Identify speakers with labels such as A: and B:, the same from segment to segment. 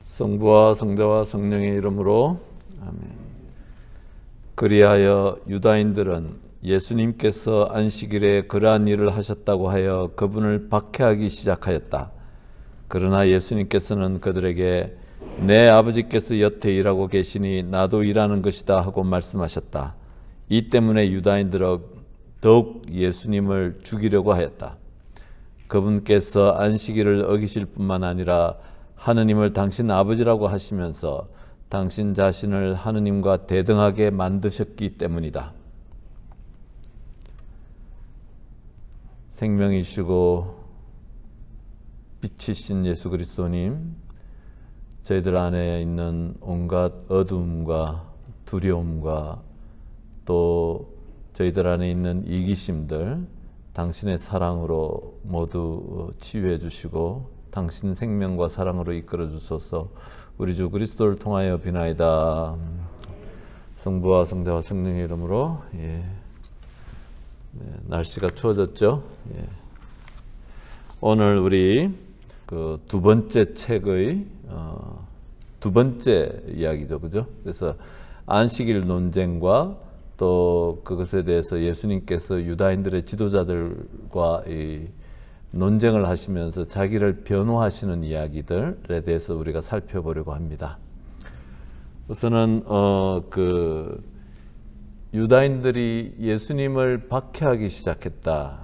A: 성부와 성자와 성령의 이름으로 아멘. 그리하여 유다인들은 예수님께서 안식일에 그러한 일을 하셨다고 하여 그분을 박해하기 시작하였다. 그러나 예수님께서는 그들에게 내 아버지께서 여태 일하고 계시니 나도 일하는 것이다 하고 말씀하셨다. 이 때문에 유다인들은 더욱 예수님을 죽이려고 하였다. 그분께서 안식일을 어기실 뿐만 아니라 하느님을 당신 아버지라고 하시면서 당신 자신을 하느님과 대등하게 만드셨기 때문이다. 생명이시고 빛이신 예수 그리스도님, 저희들 안에 있는 온갖 어두움과 두려움과 또 저희들 안에 있는 이기심들 당신의 사랑으로 모두 치유해 주시고 당신 생명과 사랑으로 이끌어 주소서. 우리 주 그리스도를 통하여 비나이다. 성부와 성자와 성령의 이름으로. 날씨가 추워졌죠. 오늘 우리 그 두 번째 책의 두 번째 이야기죠, 그죠? 그래서 안식일 논쟁과 또 그것에 대해서 예수님께서 유다인들의 지도자들과 이 논쟁을 하시면서 자기를 변호하시는 이야기들에 대해서 우리가 살펴보려고 합니다. 우선은 그 유다인들이 예수님을 박해하기 시작했다.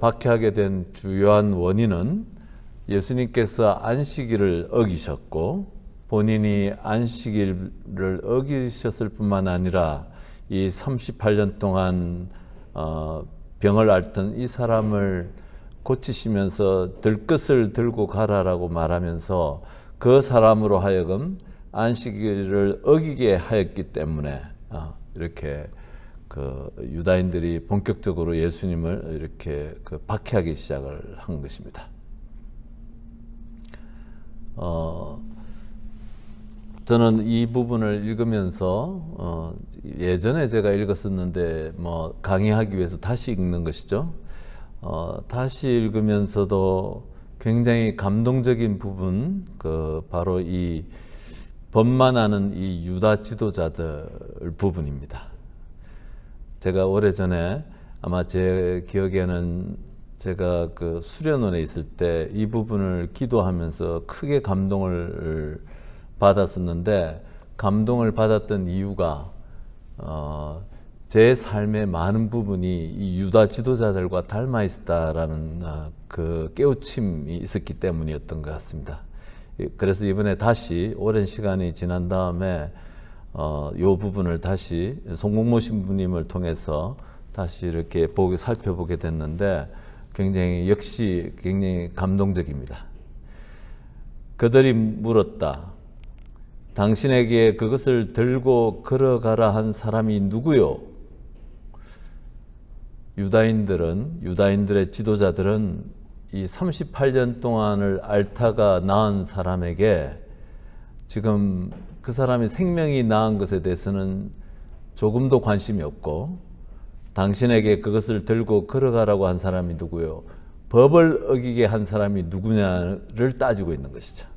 A: 박해하게 된 주요한 원인은 예수님께서 안식일을 어기셨고 본인이 안식일을 어기셨을 뿐만 아니라 이 38년 동안 병을 앓던 이 사람을 고치시면서 들것을 들고 가라라고 말하면서 그 사람으로 하여금 안식일을 어기게 하였기 때문에 이렇게 그 유다인들이 본격적으로 예수님을 이렇게 그 박해하기 시작을 한 것입니다. 저는 이 부분을 읽으면서 예전에 제가 읽었었는데 뭐 강의하기 위해서 다시 읽는 것이죠. 다시 읽으면서도 굉장히 감동적인 부분, 그 바로 이 번만하는 이 유다 지도자들 부분입니다. 제가 오래전에 아마 제 기억에는 제가 그 수련원에 있을 때 이 부분을 기도하면서 크게 감동을 받았었는데, 감동을 받았던 이유가 제 삶의 많은 부분이 이 유다 지도자들과 닮아 있었다라는 그 깨우침이 있었기 때문이었던 것 같습니다. 그래서 이번에 다시 오랜 시간이 지난 다음에 이 부분을 다시 송국모 신부님을 통해서 다시 이렇게 살펴보게 됐는데 역시 굉장히 감동적입니다. 그들이 물었다. 당신에게 그것을 들고 걸어가라 한 사람이 누구요? 유다인들의 지도자들은 이 38년 동안을 앓다가 나은 사람에게 지금 그 사람이 생명이 나은 것에 대해서는 조금도 관심이 없고, 당신에게 그것을 들고 걸어가라고 한 사람이 누구요? 법을 어기게 한 사람이 누구냐를 따지고 있는 것이죠.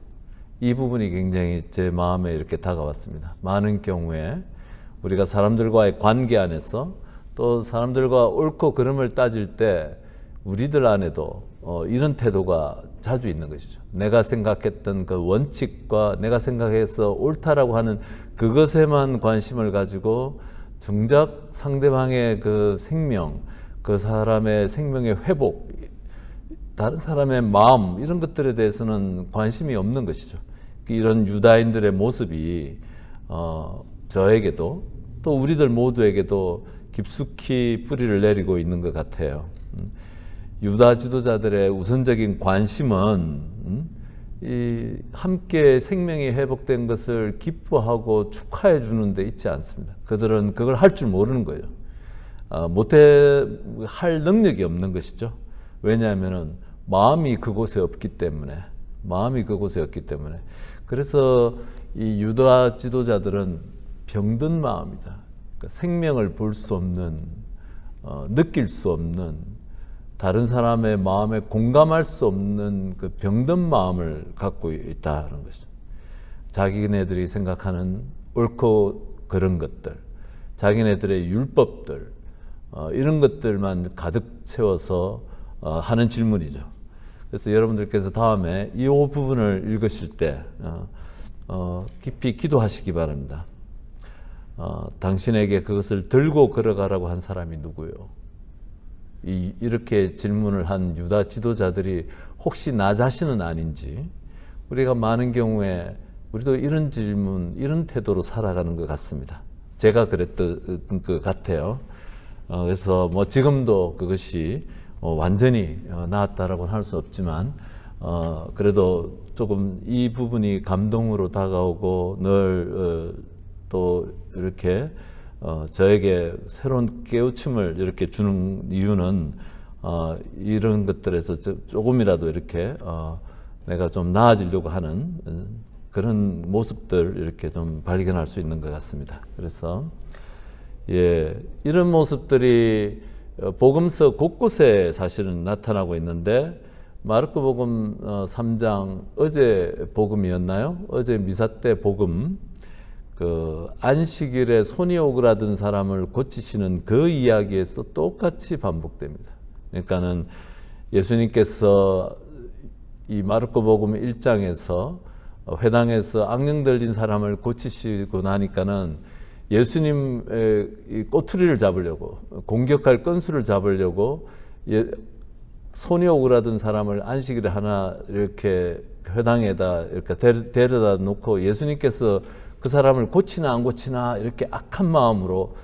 A: 이 부분이 굉장히 제 마음에 이렇게 다가왔습니다. 많은 경우에 우리가 사람들과의 관계 안에서 또 사람들과 옳고 그름을 따질 때 우리들 안에도 이런 태도가 자주 있는 것이죠. 내가 생각했던 그 원칙과 내가 생각해서 옳다라고 하는 그것에만 관심을 가지고 정작 상대방의 그 생명, 그 사람의 생명의 회복, 다른 사람의 마음, 이런 것들에 대해서는 관심이 없는 것이죠. 이런 유다인들의 모습이 저에게도 또 우리들 모두에게도 깊숙이 뿌리를 내리고 있는 것 같아요. 유다 지도자들의 우선적인 관심은 이 함께 생명이 회복된 것을 기뻐하고 축하해 주는 데 있지 않습니다. 그들은 그걸 할 줄 모르는 거예요. 할 능력이 없는 것이죠. 왜냐하면 마음이 그곳에 없기 때문에. 그래서 이 유다 지도자들은 병든 마음이다. 그러니까 생명을 볼 수 없는, 느낄 수 없는, 다른 사람의 마음에 공감할 수 없는 그 병든 마음을 갖고 있다는 것이죠. 자기네들이 생각하는 옳고 그른 것들, 자기네들의 율법들, 이런 것들만 가득 채워서 하는 질문이죠. 그래서 여러분들께서 다음에 이 부분을 읽으실 때 깊이 기도하시기 바랍니다. 당신에게 그것을 들고 걸어가라고 한 사람이 누구요? 이렇게 질문을 한 유다 지도자들이 혹시 나 자신은 아닌지, 우리가 많은 경우에 우리도 이런 질문, 이런 태도로 살아가는 것 같습니다. 제가 그랬던 것 같아요. 그래서 뭐 지금도 그것이 완전히 나았다라고는 할 수 없지만, 그래도 조금 이 부분이 감동으로 다가오고 늘 또 이렇게 저에게 새로운 깨우침을 이렇게 주는 이유는 이런 것들에서 조금이라도 이렇게 내가 좀 나아지려고 하는 그런 모습들 이렇게 좀 발견할 수 있는 것 같습니다. 그래서 이런 모습들이 복음서 곳곳에 사실은 나타나고 있는데, 마르코복음 3장 어제 복음이었나요? 어제 미사 때 복음, 그 안식일에 손이 오그라든 사람을 고치시는 그 이야기에서 똑같이 반복됩니다. 그러니까는 예수님께서 이 마르코복음 1장에서 회당에서 악령 들린 사람을 고치시고 나니까는 예수님의 꼬투리를 잡으려고, 공격할 건수를 잡으려고 손이 오그라든 사람을 안식일에 하나 이렇게 회당에다 이렇게 데려다 놓고 예수님께서 그 사람을 고치나 안 고치나 이렇게 악한 마음으로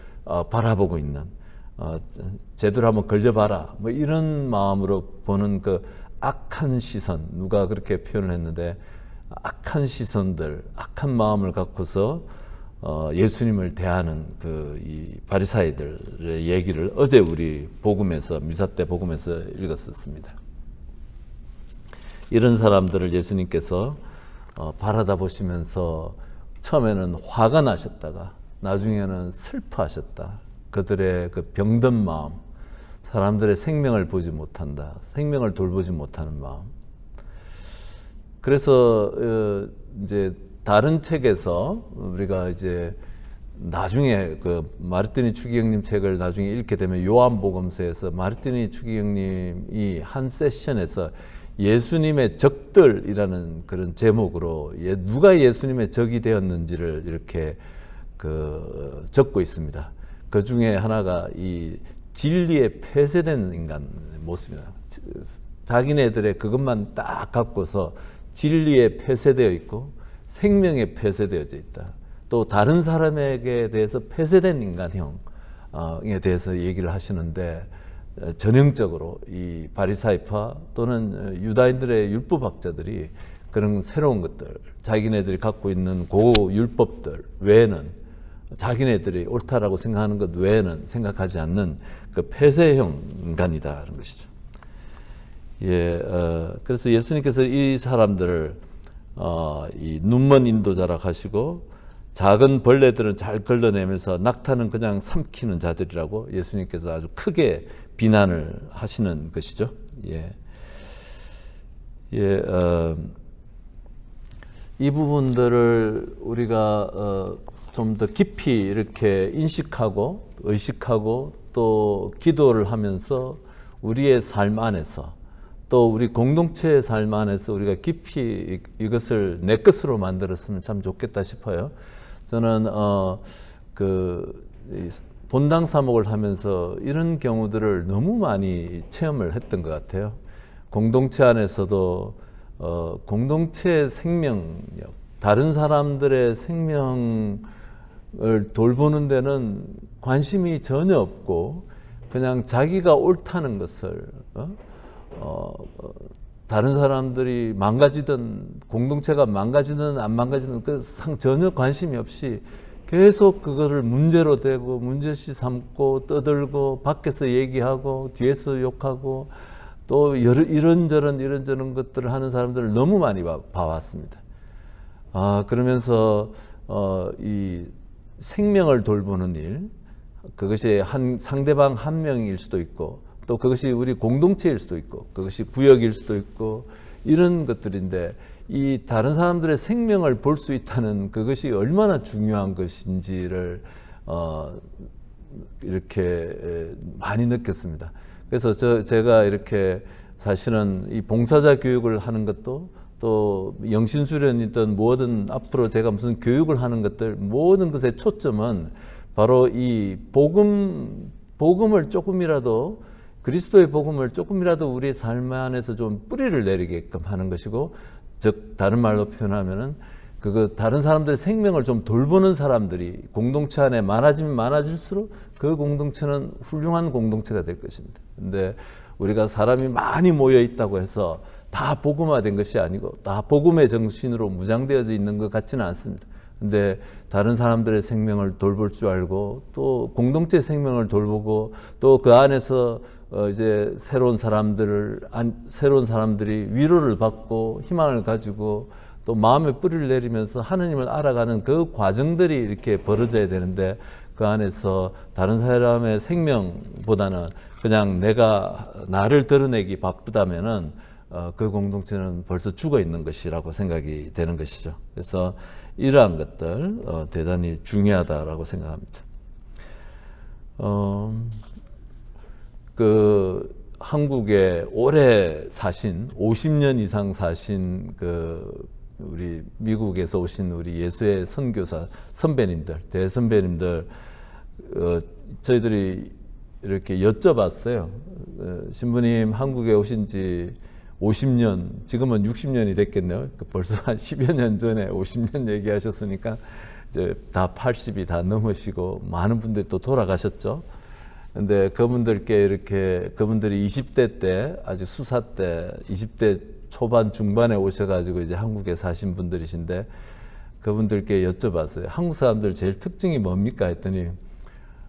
A: 바라보고 있는, 제대로 한번 걸려봐라 뭐 이런 마음으로 보는 그 악한 시선, 누가 그렇게 표현을 했는데, 악한 시선들, 악한 마음을 갖고서 예수님을 대하는 이 바리사이들의 얘기를 어제 우리 복음에서, 미사 때 복음에서 읽었었습니다. 이런 사람들을 예수님께서 바라다 보시면서 처음에는 화가 나셨다가 나중에는 슬퍼하셨다. 그들의 그 병든 마음, 사람들의 생명을 보지 못한다, 생명을 돌보지 못하는 마음. 그래서 이제 다른 책에서 우리가 이제 나중에 그 마르티니 추기경님 책을 나중에 읽게 되면 요한복음서에서 마르티니 추기경님이 한 세션에서 예수님의 적들이라는 그런 제목으로 누가 예수님의 적이 되었는지를 이렇게 적고 있습니다. 그 중에 하나가 이 진리에 폐쇄된 인간 모습입니다. 자기네들의 그것만 딱 갖고서 진리에 폐쇄되어 있고 생명에 폐쇄되어져 있다. 또 다른 사람에게 대해서 폐쇄된 인간형에 대해서 얘기를 하시는데, 전형적으로 이 바리사이파 또는 유다인들의 율법학자들이 그런 새로운 것들, 자기네들이 갖고 있는 고율법들 외에는, 자기네들이 옳다라고 생각하는 것 외에는 생각하지 않는 그 폐쇄형 인간이다라는 것이죠. 그래서 예수님께서 이 사람들을 이 눈먼 인도자라 하시고, 작은 벌레들은 잘 걸러내면서 낙타는 그냥 삼키는 자들이라고 예수님께서 아주 크게 비난을 하시는 것이죠. 이 부분들을 우리가 좀 더 깊이 이렇게 인식하고 의식하고 또 기도를 하면서 우리의 삶 안에서, 또 우리 공동체의 삶 안에서 우리가 깊이 이것을 내 것으로 만들었으면 참 좋겠다 싶어요. 저는 본당 사목을 하면서 이런 경우들을 너무 많이 체험을 했던 것 같아요. 공동체 안에서도 공동체의 생명력, 다른 사람들의 생명을 돌보는 데는 관심이 전혀 없고, 그냥 자기가 옳다는 것을 다른 사람들이 망가지든 공동체가 망가지든 안 망가지든 전혀 관심이 없이 계속 그거를 문제로 대고 문제시 삼고 떠들고 밖에서 얘기하고 뒤에서 욕하고 또 이런저런 것들을 하는 사람들을 너무 많이 봐왔습니다. 그러면서 이 생명을 돌보는 일, 그것이 상대방 한 명일 수도 있고 또 그것이 우리 공동체일 수도 있고 그것이 구역일 수도 있고 이런 것들인데 이 다른 사람들의 생명을 볼 수 있다는 그것이 얼마나 중요한 것인지를 이렇게 많이 느꼈습니다. 그래서 제가 이렇게 사실은 이 봉사자 교육을 하는 것도 또 영신수련이든 뭐든 앞으로 제가 무슨 교육을 하는 것들 모든 것의 초점은 바로 이 복음을 조금이라도 그리스도의 복음을 조금이라도 우리의 삶 안에서 좀 뿌리를 내리게끔 하는 것이고 즉 다른 말로 표현하면은 그거 다른 사람들의 생명을 좀 돌보는 사람들이 공동체 안에 많아지면 많아질수록 그 공동체는 훌륭한 공동체가 될 것입니다. 근데 우리가 사람이 많이 모여 있다고 해서 다 복음화된 것이 아니고 다 복음의 정신으로 무장되어져 있는 것 같지는 않습니다. 근데 다른 사람들의 생명을 돌볼 줄 알고 또 공동체 생명을 돌보고 또 그 안에서 이제 새로운 사람들이 위로를 받고 희망을 가지고 또 마음의 뿌리를 내리면서 하느님을 알아가는 그 과정들이 이렇게 벌어져야 되는데 그 안에서 다른 사람의 생명보다는 그냥 내가 나를 드러내기 바쁘다면은 그 공동체는 벌써 죽어 있는 것이라고 생각이 되는 것이죠. 그래서 이러한 것들 대단히 중요하다라고 생각합니다. 그 한국에 오래 사신 50년 이상 사신 그 우리 미국에서 오신 우리 예수의 선교사 선배님들 대선배님들 저희들이 이렇게 여쭤봤어요. 신부님 한국에 오신 지 50년, 지금은 60년이 됐겠네요. 벌써 한 10여 년 전에 50년 얘기하셨으니까 이제 다 80이 다 넘으시고 많은 분들이 또 돌아가셨죠. 근데 그분들께 이렇게 그분들이 20대 때 아직 수사 때 20대 초반 중반에 오셔가지고 이제 한국에 사신 분들이신데 그분들께 여쭤봤어요. 한국 사람들 제일 특징이 뭡니까 했더니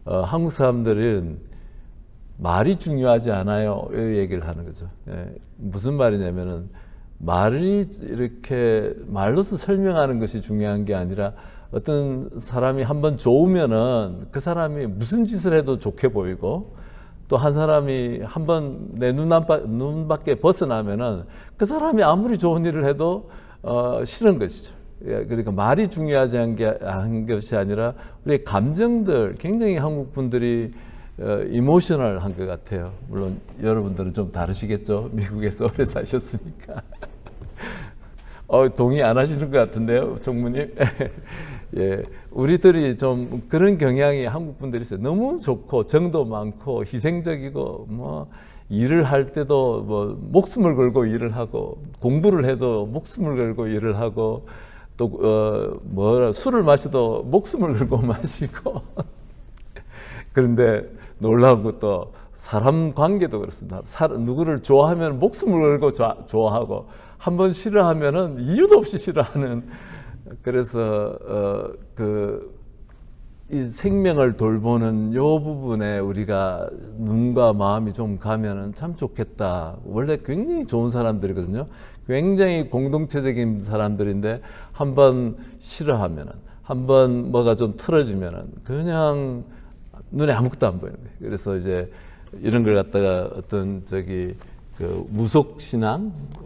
A: 한국 사람들은 말이 중요하지 않아요. 이 얘기를 하는 거죠. 예, 무슨 말이냐면은 말이 이렇게 말로서 설명하는 것이 중요한 게 아니라 어떤 사람이 한번 좋으면은 그 사람이 무슨 짓을 해도 좋게 보이고 또 한 사람이 한번 내 눈 밖에 벗어나면은 그 사람이 아무리 좋은 일을 해도 싫은 것이죠. 예, 그러니까 말이 중요하지 한 것이 아니라 우리의 감정들 굉장히 한국 분들이 이모셔널한 것 같아요. 물론 여러분들은 좀 다르시겠죠. 미국에서 오래 사셨으니까. 동의 안 하시는 것 같은데요, 총무님. 예, 우리들이 좀 그런 경향이 한국 분들이 있어요. 너무 좋고 정도 많고 희생적이고 뭐 일을 할 때도 뭐 목숨을 걸고 일을 하고 공부를 해도 목숨을 걸고 일을 하고 또 술을 마셔도 목숨을 걸고 마시고 그런데 놀라운 것도 사람 관계도 그렇습니다. 누구를 좋아하면 목숨을 걸고 좋아하고 한번 싫어하면은 이유도 없이 싫어하는. 그래서 이 생명을 돌보는 요 부분에 우리가 눈과 마음이 좀 가면은 참 좋겠다. 원래 굉장히 좋은 사람들이거든요. 굉장히 공동체적인 사람들인데 한번 싫어하면은 한번 뭐가 좀 틀어지면은 그냥 눈에 아무것도 안 보이는 거예요. 그래서 이제 이런 걸 갖다가 어떤 그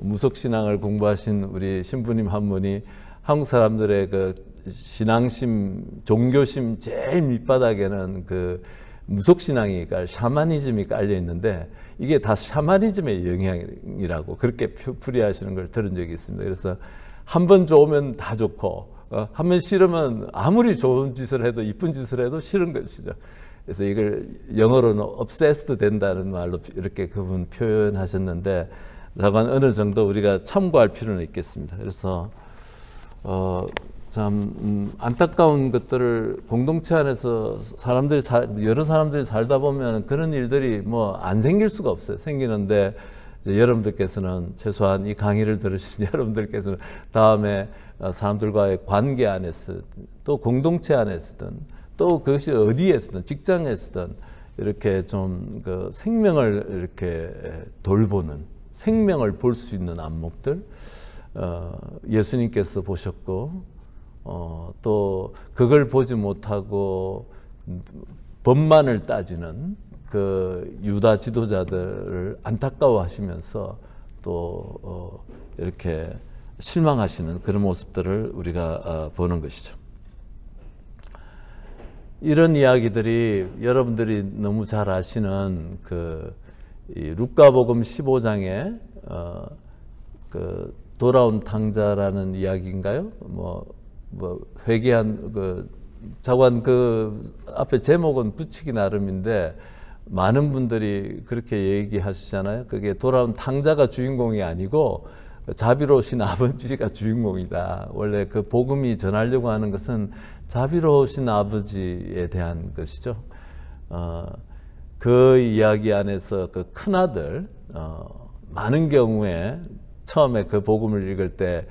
A: 무속신앙을 공부하신 우리 신부님 한 분이 한국 사람들의 그 신앙심, 종교심 제일 밑바닥에는 그 무속신앙이 샤머니즘이 깔려 있는데 이게 다 샤머니즘의 영향이라고 그렇게 풀이하시는 걸 들은 적이 있습니다. 그래서 한 번 좋으면 다 좋고 한 번 싫으면 아무리 좋은 짓을 해도 이쁜 짓을 해도 싫은 것이죠. 그래서 이걸 영어로는 obsessed 된다는 말로 이렇게 그분 표현하셨는데 다만 어느 정도 우리가 참고할 필요는 있겠습니다. 그래서 참 안타까운 것들을 공동체 안에서 여러 사람들이 살다 보면 그런 일들이 뭐 안 생길 수가 없어요. 생기는데 이제 여러분들께서는 최소한 이 강의를 들으신 여러분들께서는 다음에 사람들과의 관계 안에서 또 공동체 안에서든 또 그것이 어디에서든 직장에서든 이렇게 좀 그 생명을 이렇게 돌보는 생명을 볼 수 있는 안목들 예수님께서 보셨고 또 그걸 보지 못하고 법만을 따지는 그 유다 지도자들을 안타까워하시면서 또 이렇게 실망하시는 그런 모습들을 우리가 보는 것이죠. 이런 이야기들이 여러분들이 너무 잘 아시는 이 루카복음 15장에 그 돌아온 탕자라는 이야기인가요? 뭐 회개한 자관 앞에 제목은 붙이기 나름인데 많은 분들이 그렇게 얘기하시잖아요. 그게 돌아온 탕자가 주인공이 아니고 자비로우신 아버지가 주인공이다. 원래 그 복음이 전하려고 하는 것은 자비로우신 아버지에 대한 것이죠. 그 이야기 안에서 그 큰아들, 많은 경우에 처음에 그 복음을 읽을 때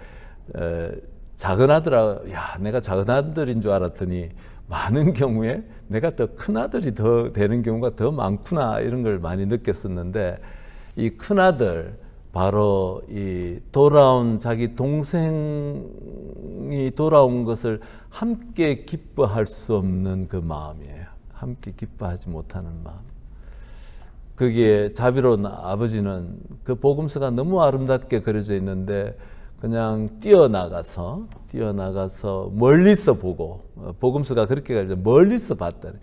A: 작은 아들아, 내가 작은 아들인 줄 알았더니 많은 경우에 내가 더 큰 아들이 더 되는 경우가 더 많구나, 이런 걸 많이 느꼈었는데, 이 큰 아들, 바로 이 돌아온 자기 동생이 돌아온 것을 함께 기뻐할 수 없는 그 마음이에요. 함께 기뻐하지 못하는 마음. 거기에 자비로운 아버지는 그 복음서가 너무 아름답게 그려져 있는데 그냥 뛰어나가서 멀리서 보고, 복음서가 그렇게 가르쳐 멀리서 봤다는,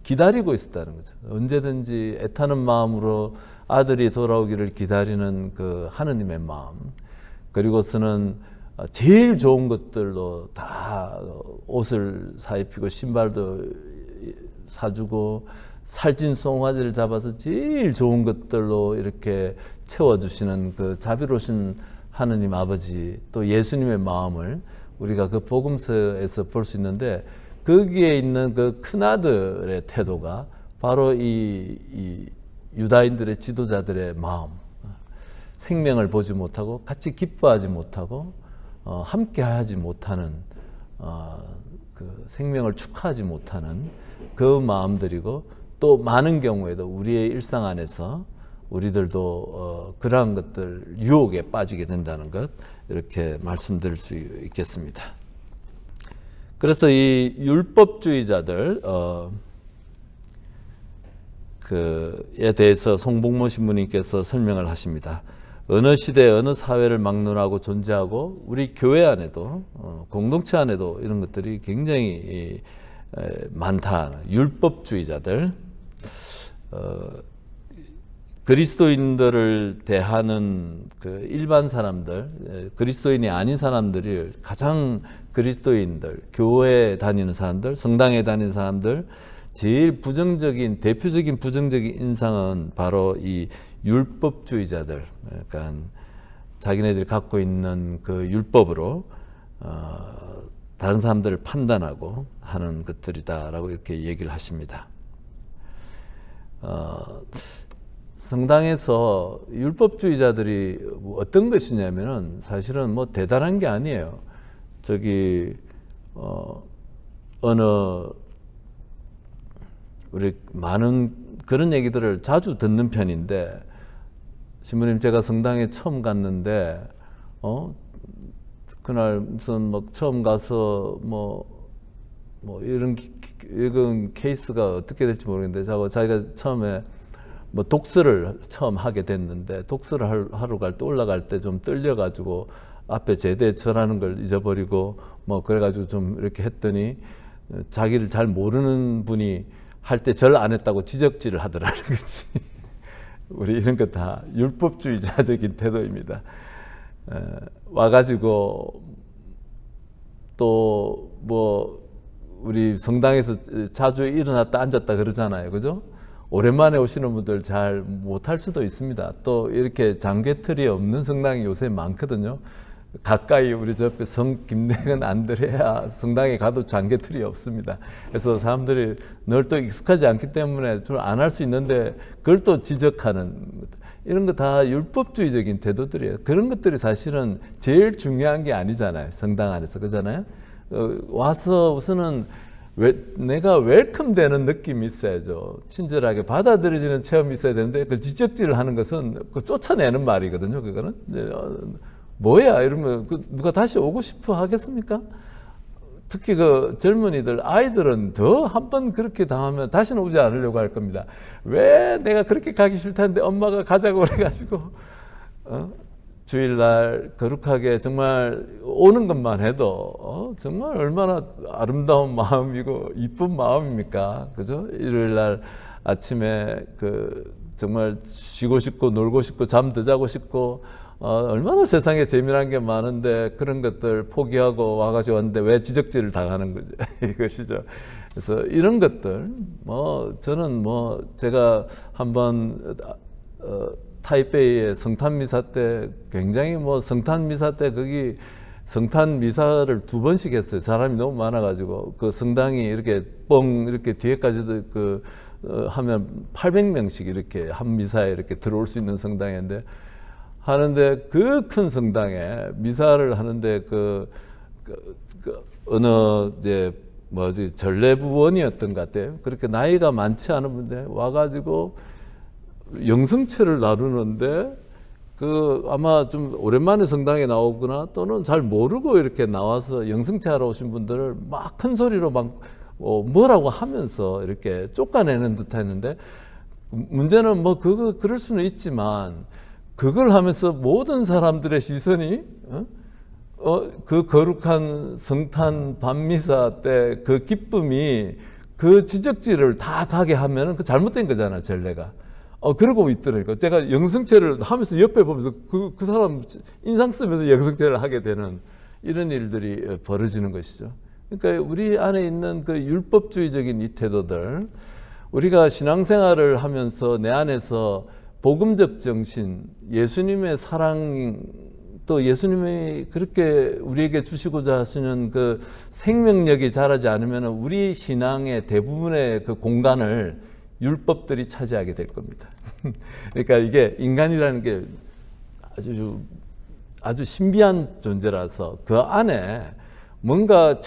A: 기다리고 있었다는 거죠. 언제든지 애타는 마음으로 아들이 돌아오기를 기다리는 그 하느님의 마음, 그리고서는 제일 좋은 것들로 다 옷을 사입히고 신발도 사주고 살찐 송아지를 잡아서 제일 좋은 것들로 이렇게 채워주시는 그 자비로우신 하느님 아버지, 또 예수님의 마음을 우리가 그 복음서에서 볼 수 있는데, 거기에 있는 그 큰아들의 태도가 바로 이 유다인들의 지도자들의 마음, 생명을 보지 못하고 같이 기뻐하지 못하고 함께 하지 못하는, 그 생명을 축하하지 못하는 그 마음들이고, 또 많은 경우에도 우리의 일상 안에서 우리들도 그러한 것들 유혹에 빠지게 된다는 것, 이렇게 말씀드릴 수 있겠습니다. 그래서 이 율법주의자들 에 대해서 송복모 신부님께서 설명을 하십니다. 어느 시대 어느 사회를 막론하고 존재하고 우리 교회 안에도 공동체 안에도 이런 것들이 굉장히 많다. 율법주의자들, 그리스도인들을 대하는 그 일반 사람들, 그리스도인이 아닌 사람들이 가장 그리스도인들, 교회에 다니는 사람들, 성당에 다니는 사람들, 제일 대표적인 부정적인 인상은 바로 이 율법주의자들, 그러니까 자기네들이 갖고 있는 그 율법으로 다른 사람들을 판단하고 하는 것들이다라고 이렇게 얘기를 하십니다. 성당에서 율법주의자들이 어떤 것이냐면은 사실은 뭐 대단한 게 아니에요. 우리 많은 그런 얘기들을 자주 듣는 편인데, 신부님 제가 성당에 처음 갔는데 그날 무슨 처음 가서 이런 케이스가 어떻게 될지 모르겠는데, 자기가 처음에 독서를 처음 하게 됐는데, 독서를 하러 갈 때 올라갈 때 좀 떨려가지고 앞에 제대 절하는 걸 잊어버리고 그래가지고 좀 이렇게 했더니, 자기를 잘 모르는 분이 할 때 절 안 했다고 지적질을 하더라는 거지. 우리 이런 거 다 율법주의자적인 태도입니다. 와가지고 또 우리 성당에서 자주 일어났다 앉았다 그러잖아요, 그죠? 오랜만에 오시는 분들 잘 못할 수도 있습니다. 또 이렇게 장개틀이 없는 성당이 요새 많거든요. 가까이 우리 저 옆에 김대근 안드레아 성당에 가도 장개틀이 없습니다. 그래서 사람들이 늘 또 익숙하지 않기 때문에 좀 안 할 수 있는데 그걸 또 지적하는, 이런 거 다 율법주의적인 태도들이에요. 그런 것들이 사실은 제일 중요한 게 아니잖아요. 성당 안에서, 그잖아요. 와서 우선은 내가 웰컴되는 느낌이 있어야죠. 친절하게 받아들여지는 체험이 있어야 되는데, 그 지적질을 하는 것은 쫓아내는 말이거든요. 그거는 뭐야 이러면 누가 다시 오고 싶어 하겠습니까? 특히 그 젊은이들, 아이들은 더 한 번 그렇게 당하면 다시는 오지 않으려고 할 겁니다. 왜 내가 그렇게 가기 싫다는데 엄마가 가자고 그래가지고 주일날 거룩하게 정말 오는 것만 해도 정말 얼마나 아름다운 마음이고 이쁜 마음입니까? 그죠? 일요일날 아침에 정말 쉬고 싶고 놀고 싶고 잠 더 자고 싶고 얼마나 세상에 재미난 게 많은데 그런 것들 포기하고 와가지고 왔는데 왜 지적질을 당하는 거죠? 이것이죠. 그래서 이런 것들 저는 제가 한번 타이베이의 성탄미사 때 굉장히 성탄미사 때 거기 성탄미사를 2번씩 했어요. 사람이 너무 많아가지고 그 성당이 이렇게 이렇게 뒤에까지도 하면 800명씩 이렇게 한 미사에 이렇게 들어올 수 있는 성당인데 하는데 그 큰 성당에 미사를 하는데 어느 전례부원이었던 것 같아요. 그렇게 나이가 많지 않은 분인데 와가지고 영성체를 나누는데 아마 좀 오랜만에 성당에 나오거나 또는 잘 모르고 이렇게 나와서 영성체 하러 오신 분들을 막 큰 소리로 뭐라고 하면서 이렇게 쫓아내는 듯 했는데 문제는 그럴 수는 있지만 그걸 하면서 모든 사람들의 시선이 그 거룩한 성탄 밤미사 때 그 기쁨이 그 지적질을 다 가게 하면은 잘못된 거잖아, 전례가. 그러고 있더라니까. 제가 영성체를 하면서 옆에 보면서 그 사람 인상 쓰면서 영성체를 하게 되는 이런 일들이 벌어지는 것이죠. 그러니까 우리 안에 있는 그 율법주의적인 이 태도들, 우리가 신앙생활을 하면서 내 안에서 복음적 정신, 예수님의 사랑, 또 예수님이 그렇게 우리에게 주시고자 하시는 그 생명력이 자라지 않으면 우리 신앙의 대부분의 그 공간을 율법들이 차지하게 될 겁니다. 그러니까 이게 인간이라는 게 아주 신비한 존재라서 그 안에 뭔가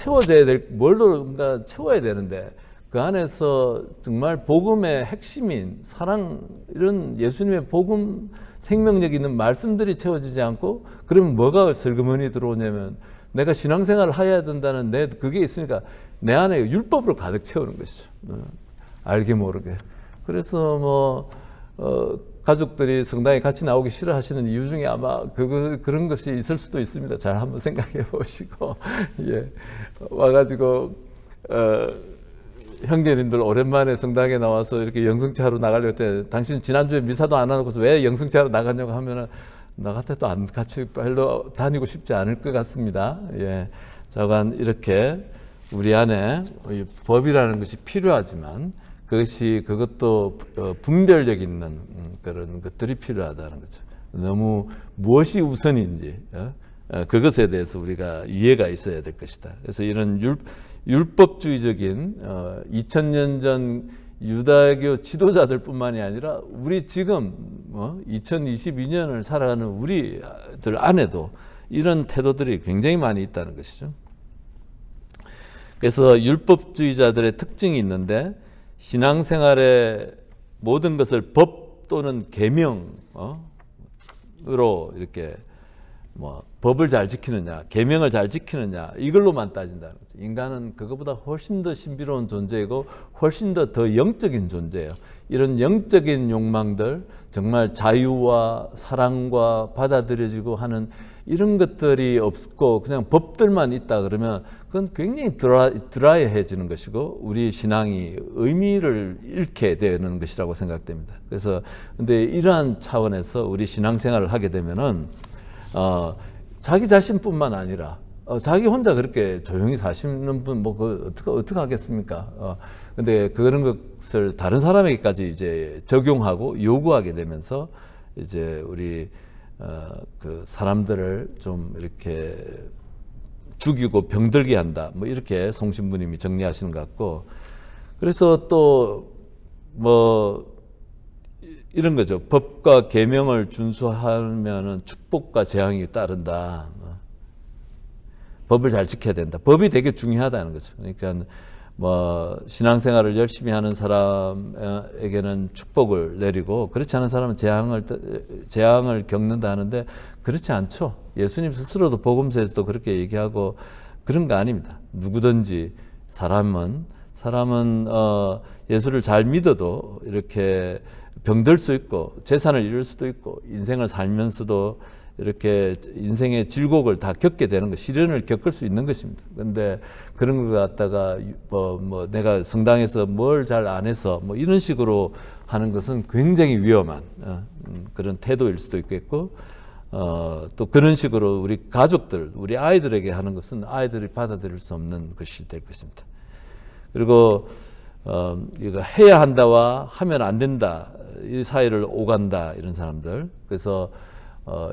A: 뭔가 채워야 되는데 그 안에서 정말 복음의 핵심인 사랑, 이런 예수님의 복음 생명력 있는 말씀들이 채워지지 않고 그러면 뭐가 슬그머니 들어오냐면 내가 신앙생활을 해야 된다는 그게 있으니까 내 안에 율법으로 가득 채우는 것이죠. 알게 모르게. 그래서 가족들이 성당에 같이 나오기 싫어하시는 이유 중에 아마 그런 것이 있을 수도 있습니다. 잘 한번 생각해 보시고 예. 와가지고 형제님들 오랜만에 성당에 나와서 이렇게 영성체하러 나가려고 때 당신 지난주에 미사도 안 하고서 왜 영성체하러 나가냐고 하면은 나 같아 또 안 같이 별로 다니고 싶지 않을 것 같습니다. 예. 저간 이렇게 우리 안에 법이라는 것이 필요하지만 그것도 분별력 있는 그런 것들이 필요하다는 거죠. 너무 무엇이 우선인지 그것에 대해서 우리가 이해가 있어야 될 것이다. 그래서 이런 율법주의적인 2000년 전 유다교 지도자들뿐만이 아니라 우리 지금 2022년을 살아가는 우리들 안에도 이런 태도들이 굉장히 많이 있다는 것이죠. 그래서 율법주의자들의 특징이 있는데 신앙생활의 모든 것을 법 또는 계명으로 이렇게 법을 잘 지키느냐, 계명을 잘 지키느냐 이걸로만 따진다는 거죠. 인간은 그것보다 훨씬 더 신비로운 존재이고 훨씬 더 영적인 존재예요. 이런 영적인 욕망들, 정말 자유와 사랑과 받아들여지고 하는 이런 것들이 없고 그냥 법들만 있다 그러면 그건 굉장히 드라이해지는 것이고 우리 신앙이 의미를 잃게 되는 것이라고 생각됩니다. 그래서 근데 이러한 차원에서 우리 신앙생활을 하게 되면은 자기 자신뿐만 아니라 자기 혼자 그렇게 조용히 사시는 분 어떻게 하겠습니까? 근데 그런 것을 다른 사람에게까지 이제 적용하고 요구하게 되면서 이제 우리 그 사람들을 좀 이렇게 죽이고 병들게 한다. 이렇게 송신부님이 정리하시는 것 같고, 그래서 또 이런 거죠. 법과 계명을 준수하면은 축복과 재앙이 따른다. 법을 잘 지켜야 된다. 법이 되게 중요하다는 거죠. 그러니까 신앙생활을 열심히 하는 사람에게는 축복을 내리고 그렇지 않은 사람은 재앙을 겪는다 하는데 그렇지 않죠. 예수님 스스로도 복음서에서도 그렇게 얘기하고 그런 거 아닙니다. 누구든지 사람은 예수를 잘 믿어도 이렇게 병들 수 있고 재산을 잃을 수도 있고 인생을 살면서도 이렇게 인생의 질곡을 다 겪게 되는 것, 시련을 겪을 수 있는 것입니다. 그런데 그런 걸 갖다가 내가 성당에서 뭘 잘 안 해서 뭐 이런 식으로 하는 것은 굉장히 위험한 그런 태도일 수도 있겠고, 또 그런 식으로 우리 가족들, 우리 아이들에게 하는 것은 아이들이 받아들일 수 없는 것이 될 것입니다. 그리고 이거 해야 한다와 하면 안 된다, 이 사이를 오간다, 이런 사람들. 그래서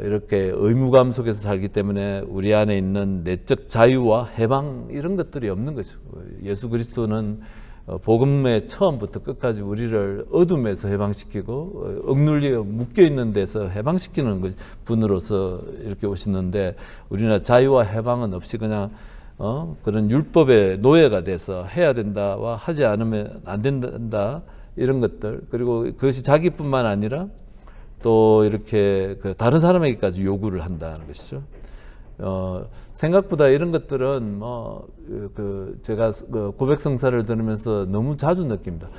A: 이렇게 의무감 속에서 살기 때문에 우리 안에 있는 내적 자유와 해방, 이런 것들이 없는 거죠. 예수 그리스도는 복음의 처음부터 끝까지 우리를 어둠에서 해방시키고 억눌려 묶여있는 데서 해방시키는 분으로서 이렇게 오시는데, 우리는 자유와 해방은 없이 그냥 그런 율법의 노예가 돼서 해야 된다와 하지 않으면 안 된다, 이런 것들. 그리고 그것이 자기뿐만 아니라 또 이렇게 다른 사람에게까지 요구를 한다는 것이죠. 생각보다 이런 것들은 제가 고백성사를 들으면서 너무 자주 느낍니다.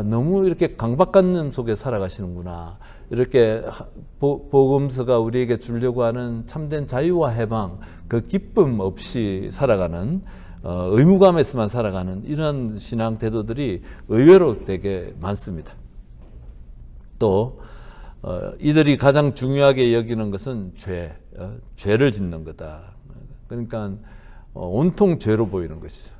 A: 너무 이렇게 강박관념 속에 살아가시는구나. 이렇게 복음서가 우리에게 주려고 하는 참된 자유와 해방, 그 기쁨 없이 살아가는, 의무감에서만 살아가는 이런 신앙 태도들이 의외로 되게 많습니다. 또 이들이 가장 중요하게 여기는 것은 죄를 짓는 거다. 그러니까 온통 죄로 보이는 것이죠.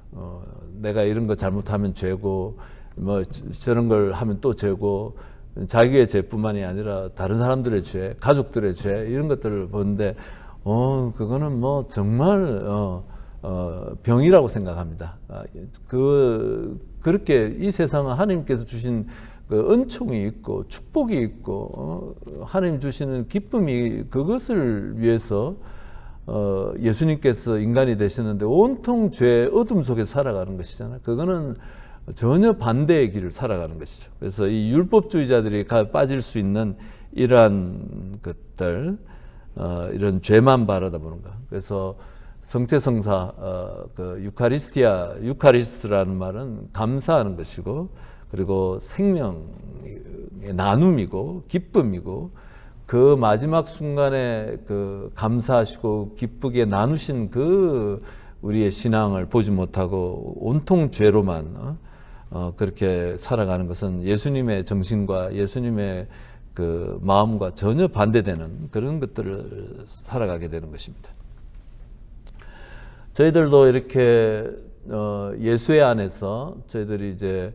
A: 내가 이런 거 잘못하면 죄고, 뭐 저런 걸 하면 또 죄고, 자기의 죄뿐만이 아니라 다른 사람들의 죄, 가족들의 죄, 이런 것들을 보는데 그거는 뭐 정말 병이라고 생각합니다. 그렇게 이 세상은 하나님께서 주신 그 은총이 있고 축복이 있고 하나님 주시는 기쁨이, 그것을 위해서 예수님께서 인간이 되셨는데 온통 죄 어둠 속에 살아가는 것이잖아요. 그거는 전혀 반대의 길을 살아가는 것이죠. 그래서 이 율법주의자들이 빠질 수 있는 이러한 것들, 이런 죄만 바라다보는 것. 그래서 성체성사, 유카리스트라는 말은 감사하는 것이고, 그리고 생명의 나눔이고 기쁨이고, 그 마지막 순간에 그 감사하시고 기쁘게 나누신 그 우리의 신앙을 보지 못하고 온통 죄로만 그렇게 살아가는 것은 예수님의 정신과 예수님의 그 마음과 전혀 반대되는 그런 것들을 살아가게 되는 것입니다. 저희들도 이렇게 예수의 안에서 저희들이 이제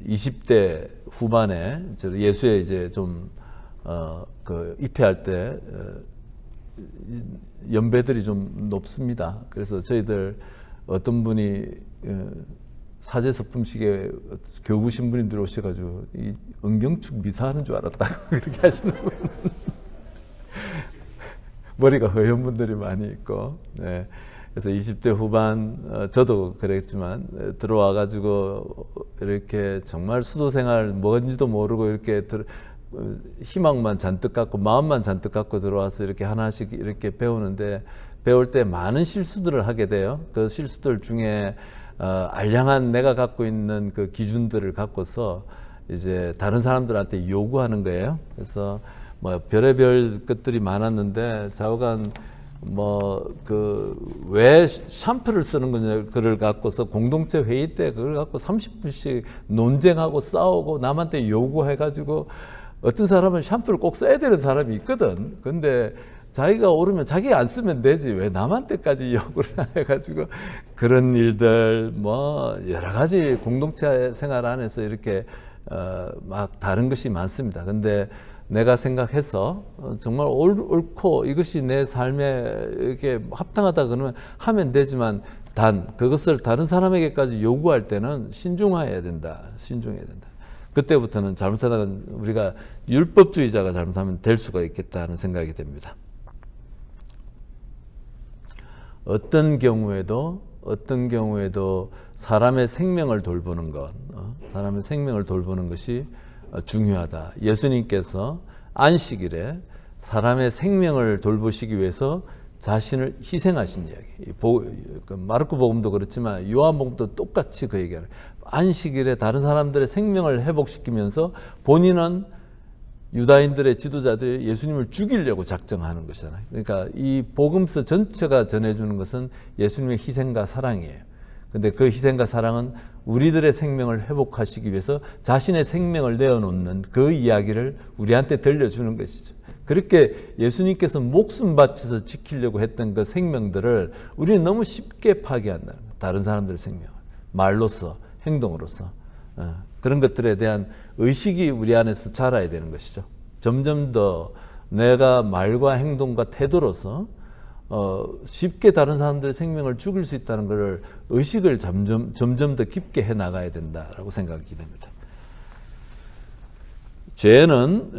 A: 20대 후반에 예수에 이제 좀 입회할 때 연배들이 좀 높습니다. 그래서 저희들 어떤 분이 사제서품식에 교구 신부님들 오셔가지고 이 은경축 미사하는 줄 알았다고 그렇게 하시는 분, 머리가 허연 분들이 많이 있고, 네. 그래서 20대 후반, 저도 그랬지만 들어와가지고 이렇게 정말 수도생활 뭔지도 모르고 이렇게 희망만 잔뜩 갖고 마음만 잔뜩 갖고 들어와서 이렇게 하나씩 이렇게 배우는데, 배울 때 많은 실수들을 하게 돼요. 그 실수들 중에 알량한 내가 갖고 있는 그 기준들을 갖고서 이제 다른 사람들한테 요구하는 거예요. 그래서 뭐 별의별 것들이 많았는데 좌우간 왜 샴푸를 쓰는 거냐, 그걸 갖고서 공동체 회의 때 그걸 갖고 30분씩 논쟁하고 싸우고 남한테 요구해가지고, 어떤 사람은 샴푸를 꼭 써야 되는 사람이 있거든. 근데 자기가 오르면 자기 안 쓰면 되지 왜 남한테까지 요구를 해가지고, 그런 일들 여러 가지 공동체 생활 안에서 이렇게 막 다른 것이 많습니다. 근데 내가 생각해서 정말 옳고 이것이 내 삶에 이렇게 합당하다 그러면 하면 되지만, 단 그것을 다른 사람에게까지 요구할 때는 신중해야 된다. 그때부터는 잘못하다가 우리가 율법주의자가 잘못하면 될 수가 있겠다는 생각이 됩니다. 어떤 경우에도 사람의 생명을 돌보는 것, 사람의 생명을 돌보는 것이 중요하다. 예수님께서 안식일에 사람의 생명을 돌보시기 위해서 자신을 희생하신 이야기. 마르코 복음도 그렇지만 요한복음도 똑같이 그 얘기하는. 안식일에 다른 사람들의 생명을 회복시키면서 본인은 유다인들의 지도자들이 예수님을 죽이려고 작정하는 것이잖아요. 그러니까 이 복음서 전체가 전해주는 것은 예수님의 희생과 사랑이에요. 근데 그 희생과 사랑은 우리들의 생명을 회복하시기 위해서 자신의 생명을 내어놓는 그 이야기를 우리한테 들려주는 것이죠. 그렇게 예수님께서 목숨 바쳐서 지키려고 했던 그 생명들을 우리는 너무 쉽게 파괴한다는 거예요. 다른 사람들의 생명을. 말로서, 행동으로서. 그런 것들에 대한 의식이 우리 안에서 자라야 되는 것이죠. 점점 더 내가 말과 행동과 태도로서 쉽게 다른 사람들의 생명을 죽일 수 있다는 것을 의식을 점점 더 깊게 해 나가야 된다라고 생각이 됩니다. 죄는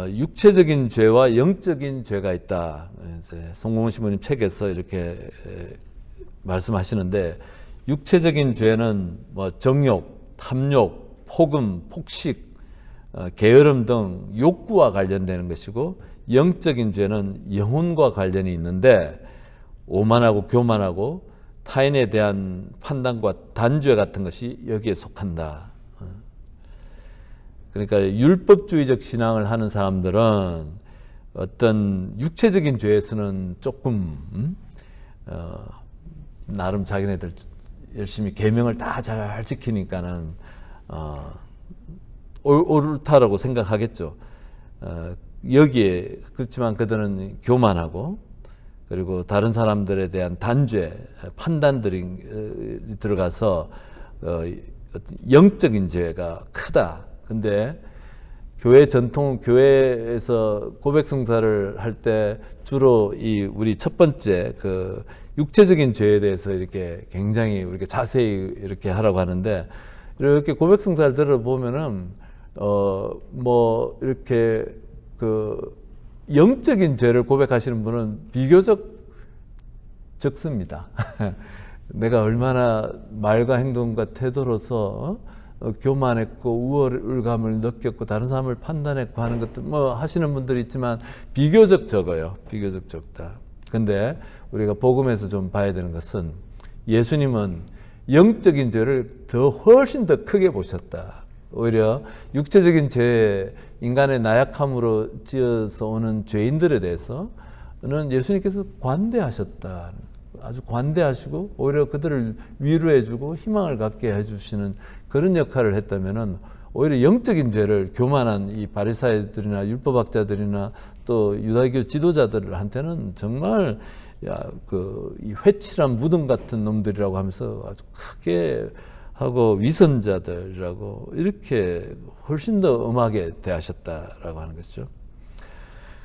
A: 육체적인 죄와 영적인 죄가 있다. 송공훈 신부님 책에서 이렇게 말씀하시는데, 육체적인 죄는 뭐 정욕, 탐욕, 폭음, 폭식, 게으름 등 욕구와 관련되는 것이고, 영적인 죄는 영혼과 관련이 있는데 오만하고 교만하고 타인에 대한 판단과 단죄 같은 것이 여기에 속한다. 그러니까 율법주의적 신앙을 하는 사람들은 어떤 육체적인 죄에서는 조금 나름 자기네들 열심히 계명을 다 잘 지키니까는 옳다라고 생각하겠죠. 여기에 그렇지만 그들은 교만하고 그리고 다른 사람들에 대한 단죄, 판단들이 들어가서 영적인 죄가 크다. 근데 교회 전통, 교회에서 고백성사를 할 때 주로 우리 첫 번째 그 육체적인 죄에 대해서 이렇게 굉장히 우리가 자세히 이렇게 하라고 하는데, 이렇게 고백성사를 들어보면은 뭐 이렇게 그 영적인 죄를 고백하시는 분은 비교적 적습니다. 내가 얼마나 말과 행동과 태도로서 교만했고 우월감을 느꼈고 다른 사람을 판단했고 하는 것들 뭐 하시는 분들이 있지만 비교적 적어요. 비교적 적다. 근데 우리가 복음에서 좀 봐야 되는 것은 예수님은 영적인 죄를 훨씬 더 크게 보셨다. 오히려 육체적인 죄, 인간의 나약함으로 지어서 오는 죄인들에 대해서는 예수님께서 관대하셨다. 아주 관대하시고 오히려 그들을 위로해주고 희망을 갖게 해주시는 그런 역할을 했다면은, 오히려 영적인 죄를 교만한 이 바리사이들이나 율법학자들이나 또 유다교 지도자들한테는 정말 이 회칠한 무덤 같은 놈들이라고 하면서 아주 크게 하고 위선자들이라고 이렇게 훨씬 더 엄하게 대하셨다라고 하는 것이죠.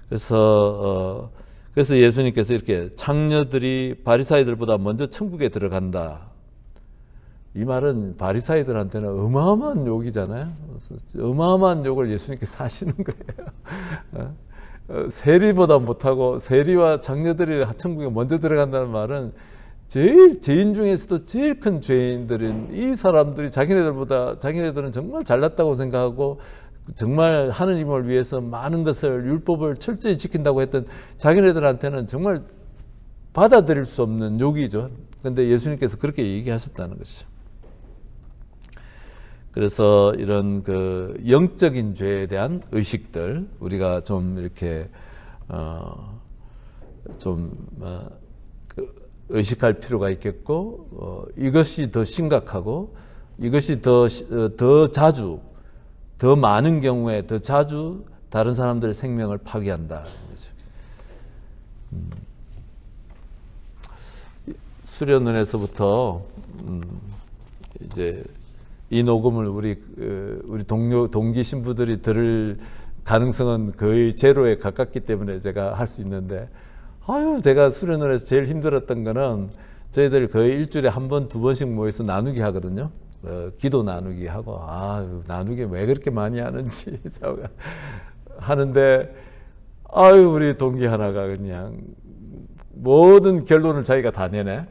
A: 그래서 예수님께서 이렇게 창녀들이 바리사이들보다 먼저 천국에 들어간다. 이 말은 바리사이들한테는 어마어마한 욕이잖아요. 어마어마한 욕을 예수님께서 하시는 거예요. 세리보다 못하고 세리와 장녀들이 천국에 먼저 들어간다는 말은 죄인 중에서도 제일 큰 죄인들인 이 사람들이 자기네들은 정말 잘났다고 생각하고 정말 하느님을 위해서 많은 것을 율법을 철저히 지킨다고 했던 자기네들한테는 정말 받아들일 수 없는 욕이죠. 그런데 예수님께서 그렇게 얘기하셨다는 것이죠. 그래서 이런 그 영적인 죄에 대한 의식들 우리가 좀 이렇게 의식할 필요가 있겠고, 이것이 더 심각하고 이것이 더 자주, 더 많은 경우에 더 자주 다른 사람들의 생명을 파괴한다는 거죠. 수련원에서부터 이제 이 녹음을 우리 동기 신부들이 들을 가능성은 거의 제로에 가깝기 때문에 제가 할 수 있는데, 제가 수련원에서 제일 힘들었던 거는 저희들 거의 일주일에 한 번, 두 번씩 모여서 나누기 하거든요. 기도 나누기 하고, 나누기 왜 그렇게 많이 하는지 하는데, 우리 동기 하나가 그냥 모든 결론을 자기가 다 내네.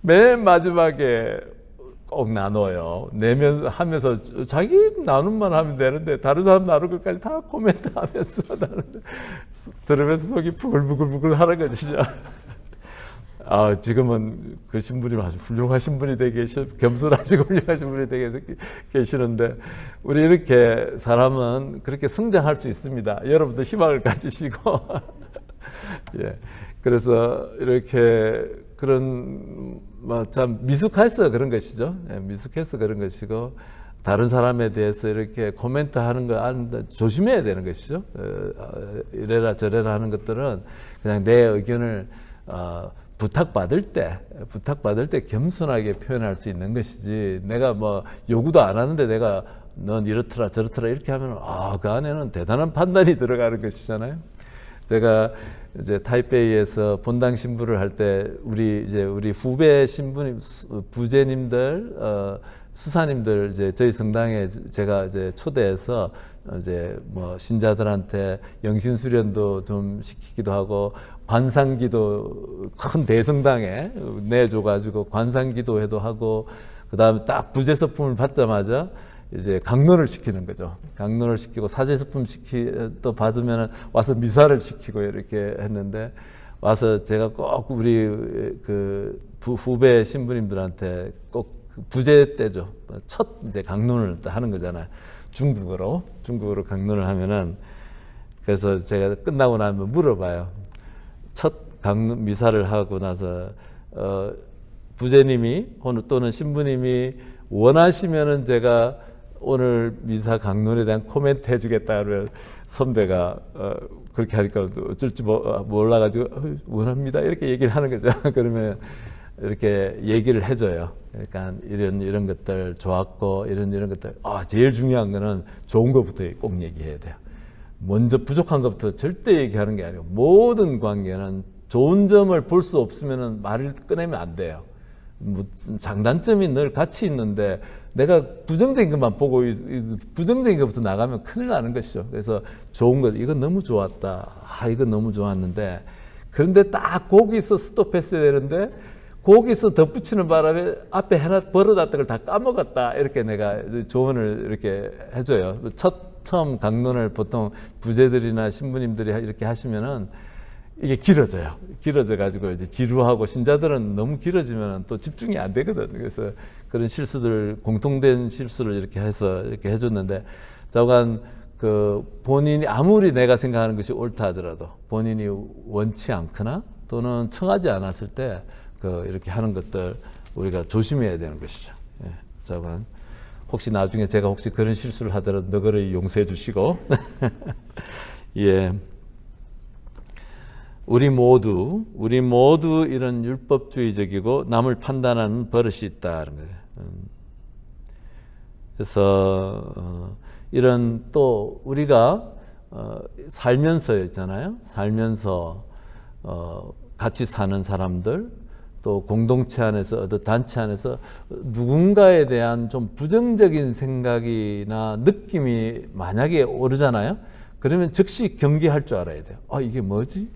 A: 맨 마지막에 꼭 나눠요. 하면서 자기 나눔만 하면 되는데 다른 사람 나눌 것까지 다 코멘트 하면서 들으면서 속이 부글부글 하는 거죠. 지금은 그 신부님 아주 훌륭하신 분이 되게 겸손하시고 훌륭하신 분이 되게 계시는데, 우리 이렇게 사람은 그렇게 성장할 수 있습니다. 여러분도 희망을 가지시고 예. 그래서 이렇게 그런 참 미숙해서 그런 것이죠. 예, 미숙해서 그런 것이고, 다른 사람에 대해서 이렇게 코멘트 하는 거 조심해야 되는 것이죠. 이래라 저래라 하는 것들은 그냥 내 의견을 부탁받을 때 겸손하게 표현할 수 있는 것이지, 내가 뭐 요구도 안 하는데 내가 넌 이렇더라 저렇더라 이렇게 하면 그 안에는 대단한 판단이 들어가는 것이잖아요. 제가 이제 타이베이에서 본당 신부를 할 때 우리 후배 신부님, 부제님들, 수사님들 이제 저희 성당에 제가 이제 초대해서 이제 뭐 신자들한테 영신 수련도 좀 시키기도 하고, 관상기도 큰 대성당에 내줘가지고 관상기도회도 하고, 그 다음에 딱 부제서품을 받자마자 이제 강론을 시키는 거죠. 강론을 시키고 사제서품 또 받으면 와서 미사를 시키고 이렇게 했는데, 와서 제가 꼭 우리 그 후배 신부님들한테 꼭 부제 때죠. 첫 이제 강론을 하는 거잖아요. 중국어로 강론을 하면은, 그래서 제가 끝나고 나면 물어봐요. 첫 강론 미사를 하고 나서 부제님이 또는 신부님이 원하시면은 제가 오늘 미사 강론에 대한 코멘트 해주겠다 그러면, 선배가 그렇게 하니까 어쩔 줄 몰라가지고 원합니다 이렇게 얘기를 하는 거죠. 그러면 이렇게 얘기를 해줘요. 그러니까 이런 것들 좋았고 이런 것들, 제일 중요한 거는 좋은 것부터 꼭 얘기해야 돼요. 먼저 부족한 것부터 절대 얘기하는 게 아니고, 모든 관계는 좋은 점을 볼 수 없으면 말을 꺼내면 안 돼요. 장단점이 늘 같이 있는데 내가 부정적인 것만 보고 부정적인 것부터 나가면 큰일 나는 것이죠. 그래서 좋은 것, 이건 너무 좋았다, 이건 너무 좋았는데, 그런데 딱 거기서 스톱했어야 되는데 거기서 덧붙이는 바람에 앞에 하나 벌어놨던 걸 다 까먹었다, 이렇게 내가 조언을 이렇게 해줘요. 처음 강론을 보통 부제들이나 신부님들이 이렇게 하시면은 이게 길어져 가지고 이제 지루하고, 신자들은 너무 길어지면 또 집중이 안 되거든. 그래서 그런 실수들, 공통된 실수를 이렇게 해서 이렇게 해줬는데, 저간 본인이 아무리 내가 생각하는 것이 옳다 하더라도 본인이 원치 않거나 또는 청하지 않았을 때 이렇게 하는 것들 우리가 조심해야 되는 것이죠. 예, 저간 혹시 나중에 제가 그런 실수를 하더라도 너그러이 용서해 주시고 예. 우리 모두 이런 율법주의적이고 남을 판단하는 버릇이 있다는 거예요. 그래서 이런 또 우리가 살면서 있잖아요. 살면서 같이 사는 사람들, 또 공동체 안에서 어떤 단체 안에서 누군가에 대한 좀 부정적인 생각이나 느낌이 만약에 오르잖아요. 그러면 즉시 경계할 줄 알아야 돼요. 이게 뭐지?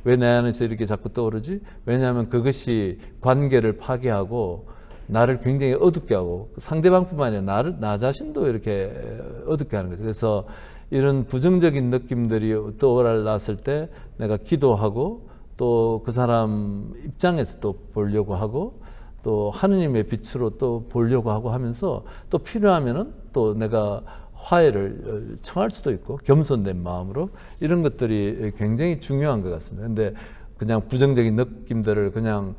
A: 왜 내 안에서 이렇게 자꾸 떠오르지? 왜냐하면 그것이 관계를 파괴하고 나를 굉장히 어둡게 하고, 상대방뿐만 아니라 나 자신도 이렇게 어둡게 하는 거죠. 그래서 이런 부정적인 느낌들이 떠올랐을 때 내가 기도하고, 또 그 사람 입장에서 또 보려고 하고, 또 하느님의 빛으로 또 보려고 하고 하면서, 또 필요하면은 또 내가 화해를 청할 수도 있고, 겸손된 마음으로, 이런 것들이 굉장히 중요한 것 같습니다. 근데 그냥 부정적인 느낌들을 그냥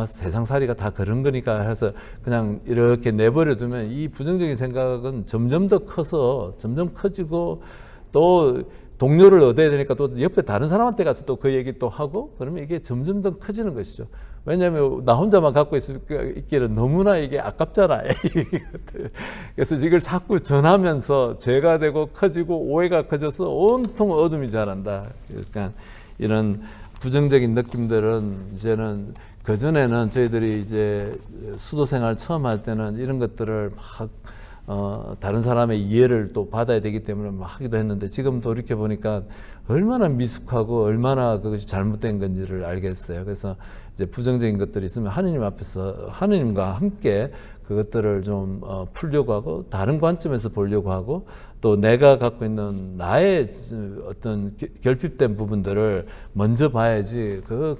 A: 세상살이가 다 그런 거니까 해서 그냥 이렇게 내버려 두면, 이 부정적인 생각은 점점 더 커서 점점 커지고, 또 동료를 얻어야 되니까 또 옆에 다른 사람한테 가서 또 그 얘기 또 하고, 그러면 이게 점점 더 커지는 것이죠. 왜냐하면 나 혼자만 갖고 있기는 너무나 이게 아깝잖아. 그래서 이걸 자꾸 전하면서 죄가 되고 커지고 오해가 커져서 온통 어둠이 자란다. 그러니까 이런 부정적인 느낌들은 이제는, 그전에는 저희들이 이제 수도 생활 처음 할 때는 이런 것들을 막 다른 사람의 이해를 또 받아야 되기 때문에 막 하기도 했는데, 지금 돌이켜 보니까 얼마나 미숙하고 얼마나 그것이 잘못된 건지를 알겠어요. 그래서 이제 부정적인 것들이 있으면 하느님 앞에서 하느님과 함께 그것들을 좀 풀려고 하고 다른 관점에서 보려고 하고 또 내가 갖고 있는 나의 어떤 결핍된 부분들을 먼저 봐야지 그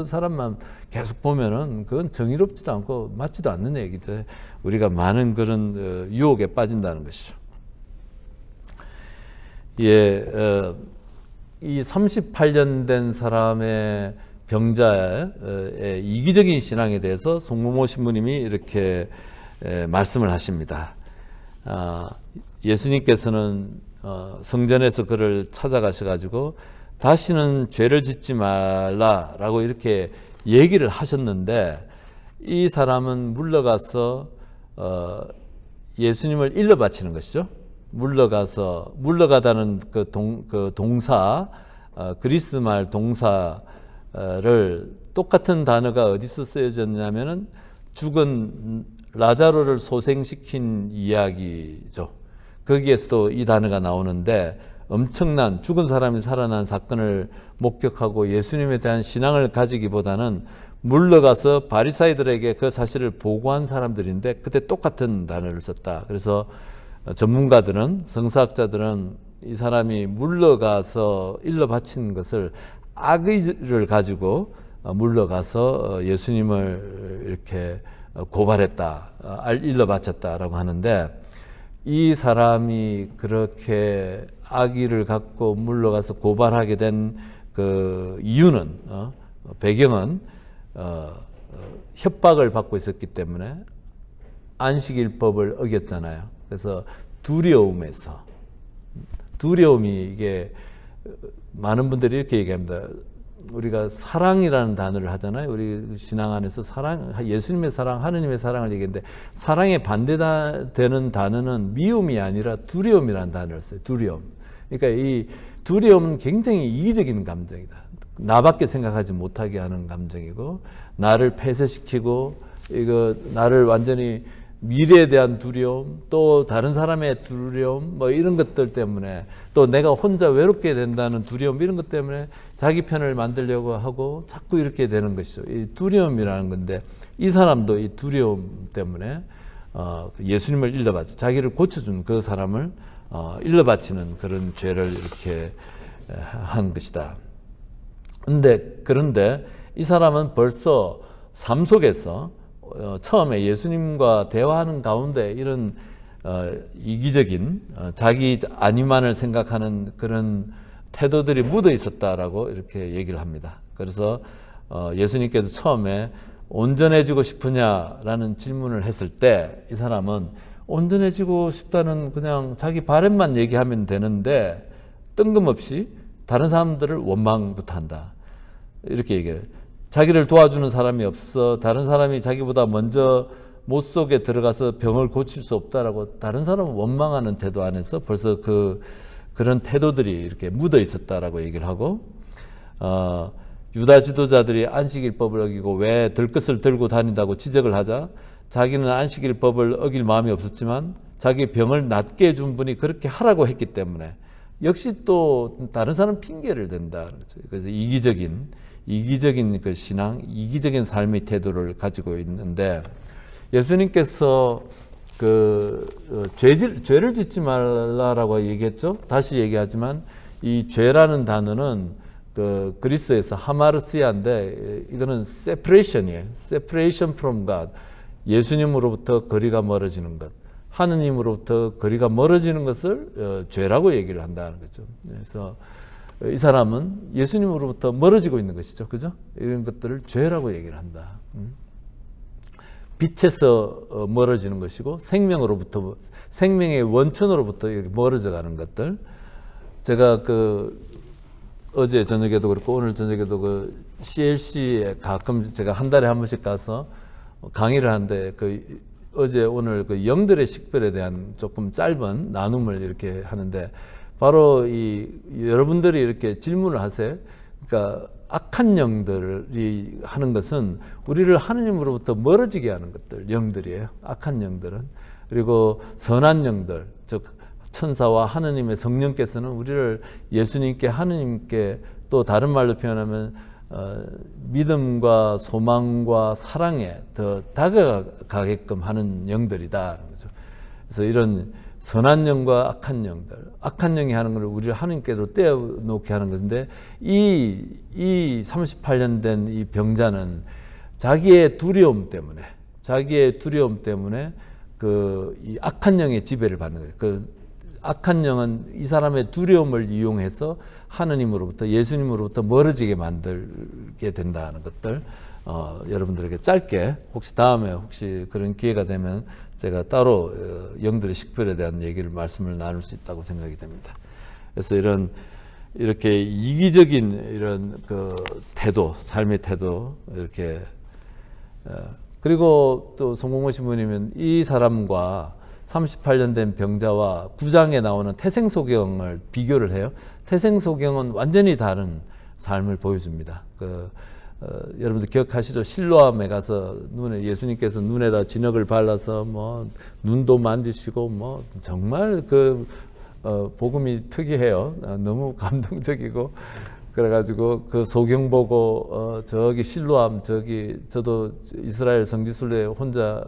A: 사람만 계속 보면은 그건 정의롭지도 않고 맞지도 않는 얘기죠. 우리가 많은 그런 유혹에 빠진다는 것이죠. 예, 이 38년 된 사람의 병자의 이기적인 신앙에 대해서 송무모 신부님이 이렇게 말씀을 하십니다. 예수님께서는 성전에서 그를 찾아가셔가지고 다시는 죄를 짓지 말라라고 이렇게 얘기를 하셨는데 이 사람은 물러가서 예수님을 일러 바치는 것이죠. 물러가다는 그 동사, 그리스 말 동사를 똑같은 단어가 어디서 쓰여졌냐면은 죽은 라자로를 소생시킨 이야기죠. 거기에서도 이 단어가 나오는데 엄청난 죽은 사람이 살아난 사건을 목격하고 예수님에 대한 신앙을 가지기보다는 물러가서 바리사이들에게 그 사실을 보고한 사람들인데 그때 똑같은 단어를 썼다. 그래서 전문가들은, 성사학자들은 이 사람이 물러가서 일러 바친 것을 악의를 가지고 물러가서 예수님을 이렇게 고발했다, 일러 바쳤다라고 하는데 이 사람이 그렇게 악의를 갖고 물러가서 고발하게 된 그 이유는 배경은 협박을 받고 있었기 때문에 안식일법을 어겼잖아요. 그래서 두려움이 이게 많은 분들이 이렇게 얘기합니다. 우리가 사랑이라는 단어를 하잖아요. 우리 신앙 안에서 사랑, 예수님의 사랑, 하느님의 사랑을 얘기했는데 사랑에 반대되는 단어는 미움이 아니라 두려움이라는 단어를 써요. 두려움. 그러니까 이 두려움은 굉장히 이기적인 감정이다. 나밖에 생각하지 못하게 하는 감정이고 나를 폐쇄시키고 이거 나를 완전히 미래에 대한 두려움, 또 다른 사람의 두려움, 뭐 이런 것들 때문에 또 내가 혼자 외롭게 된다는 두려움 이런 것 때문에 자기 편을 만들려고 하고 자꾸 이렇게 되는 것이죠. 이 두려움이라는 건데 이 사람도 이 두려움 때문에 예수님을 일러바치, 자기를 고쳐준 그 사람을 일러바치는 그런 죄를 이렇게 한 것이다. 그런데 이 사람은 벌써 삶 속에서 처음에 예수님과 대화하는 가운데 이런 이기적인 자기 안위만을 생각하는 그런 태도들이 묻어 있었다라고 이렇게 얘기를 합니다. 그래서 예수님께서 처음에 온전해지고 싶으냐라는 질문을 했을 때 이 사람은 온전해지고 싶다는 그냥 자기 바람만 얘기하면 되는데 뜬금없이 다른 사람들을 원망부터 한다. 이렇게 얘기해요. 자기를 도와주는 사람이 없어, 다른 사람이 자기보다 먼저 못 속에 들어가서 병을 고칠 수 없다라고 다른 사람을 원망하는 태도 안에서 벌써 그런 태도들이 이렇게 묻어 있었다라고 얘기를 하고, 유다 지도자들이 안식일법을 어기고 왜 들것을 들고 다닌다고 지적을 하자 자기는 안식일법을 어길 마음이 없었지만 자기 병을 낫게 해준 분이 그렇게 하라고 했기 때문에 역시 또 다른 사람 핑계를 댄다. 그래서 이기적인 그 신앙, 이기적인 삶의 태도를 가지고 있는데 예수님께서 죄를 짓지 말라라고 얘기했죠. 다시 얘기하지만 이 죄라는 단어는 그리스에서 하마르시아인데 이거는 separation이에요. separation from God. 예수님으로부터 거리가 멀어지는 것. 하느님으로부터 거리가 멀어지는 것을 죄라고 얘기를 한다는 거죠. 그래서 이 사람은 예수님으로부터 멀어지고 있는 것이죠. 그죠? 이런 것들을 죄라고 얘기를 한다. 빛에서 멀어지는 것이고 생명의 원천으로부터 멀어져 가는 것들. 제가 어제 저녁에도 그렇고 오늘 저녁에도 CLC에 가끔 제가 한 달에 한 번씩 가서 강의를 하는데 어제 오늘 영들의 식별에 대한 조금 짧은 나눔을 이렇게 하는데 바로 여러분들이 이렇게 질문을 하세요. 그러니까 악한 영들이 하는 것은 우리를 하느님으로부터 멀어지게 하는 것들, 영들이에요. 악한 영들은. 그리고 선한 영들, 즉 천사와 하느님의 성령께서는 우리를 예수님께, 하느님께, 또 다른 말로 표현하면 믿음과 소망과 사랑에 더 다가가게끔 하는 영들이다. 그래서 이런 선한 영과 악한 영들, 악한 영이 하는 걸 우리를 하느님께로 떼어놓게 하는 것인데, 이 38년 된 이 병자는 자기의 두려움 때문에 이 악한 영의 지배를 받는 거예요. 그 악한 영은 이 사람의 두려움을 이용해서 하느님으로부터, 예수님으로부터 멀어지게 만들게 된다는 것들, 여러분들에게 짧게, 혹시 다음에 그런 기회가 되면 제가 따로 영들의 식별에 대한 말씀을 나눌 수 있다고 생각이 됩니다. 그래서 이렇게 이기적인 이런 그 태도, 삶의 태도, 이렇게, 그리고 또 송봉모 신부님은 이 사람과 38년 된 병자와 9장에 나오는 태생소경을 비교를 해요. 태생소경은 완전히 다른 삶을 보여줍니다. 여러분들 기억하시죠? 실로암에 가서 예수님께서 눈에다 진흙을 발라서 뭐 눈도 만지시고 뭐 정말 복음이 특이해요. 너무 감동적이고, 그래가지고 그 소경 보고 저기 실로암, 저도 이스라엘 성지순례 혼자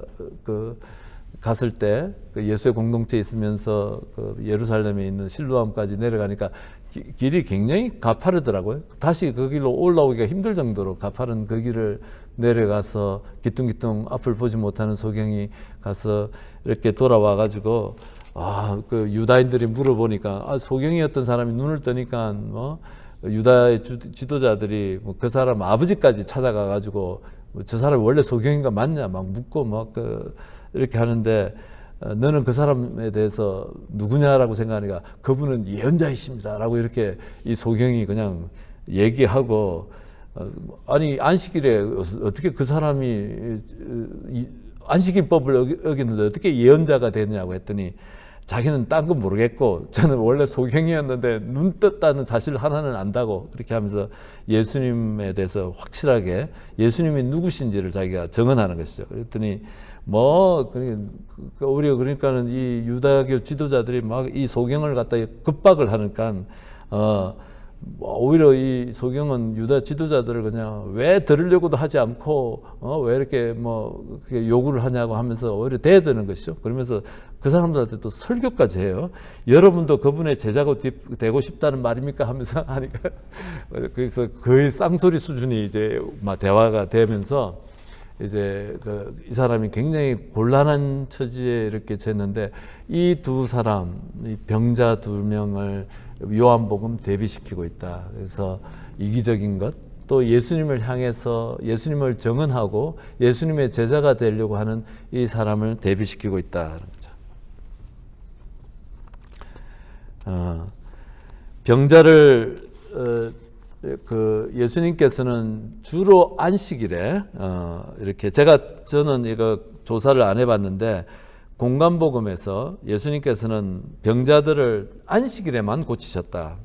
A: 갔을 때 예수의 공동체에 있으면서 예루살렘에 있는 실로암까지 내려가니까 길이 굉장히 가파르더라고요. 다시 그 길로 올라오기가 힘들 정도로 가파른 그 길을 내려가서 기뚱기뚱 앞을 보지 못하는 소경이 가서 이렇게 돌아와가지고, 그 유다인들이 물어보니까, 소경이었던 사람이 눈을 뜨니까 유다의 지도자들이 그 사람 아버지까지 찾아가가지고 저 사람이 원래 소경인가 맞냐 막 묻고 이렇게 하는데, 너는 그 사람에 대해서 누구냐라고 생각하니까 그분은 예언자이십니다 라고 이렇게 이 소경이 그냥 얘기하고, 아니 안식일에 어떻게 그 사람이 안식일법을 어기는데 어떻게 예언자가 되느냐고 했더니, 자기는 딴 건 모르겠고 저는 원래 소경이었는데 눈 떴다는 사실 하나는 안다고, 그렇게 하면서 예수님에 대해서 확실하게 예수님이 누구신지를 자기가 증언하는 것이죠. 그랬더니 우리가 그러니까는 이 유다교 지도자들이 막 이 소경을 갖다 급박을 하니까, 오히려 이 소경은 유다 지도자들을 그냥 왜 들으려고도 하지 않고, 왜 이렇게 요구를 하냐고 하면서 오히려 대드는 것이죠. 그러면서 그 사람들한테 또 설교까지 해요. 여러분도 그분의 제자가 되고 싶다는 말입니까? 하면서 하니까, 그래서 거의 쌍소리 수준이 이제 대화가 되면서, 이제 이 사람이 굉장히 곤란한 처지에 이렇게 졌는데, 이 두 사람, 이 병자 두 명을 요한복음 대비시키고 있다. 그래서 이기적인 것, 또 예수님을 향해서 예수님을 증언하고 예수님의 제자가 되려고 하는 이 사람을 대비시키고 있다는 거죠. 병자를 예수님께서는 주로 안식일에 이렇게, 저는 이거 조사를 안 해봤는데, 공간복음에서 예수님께서는 병자들을 안식일에만 고치셨다.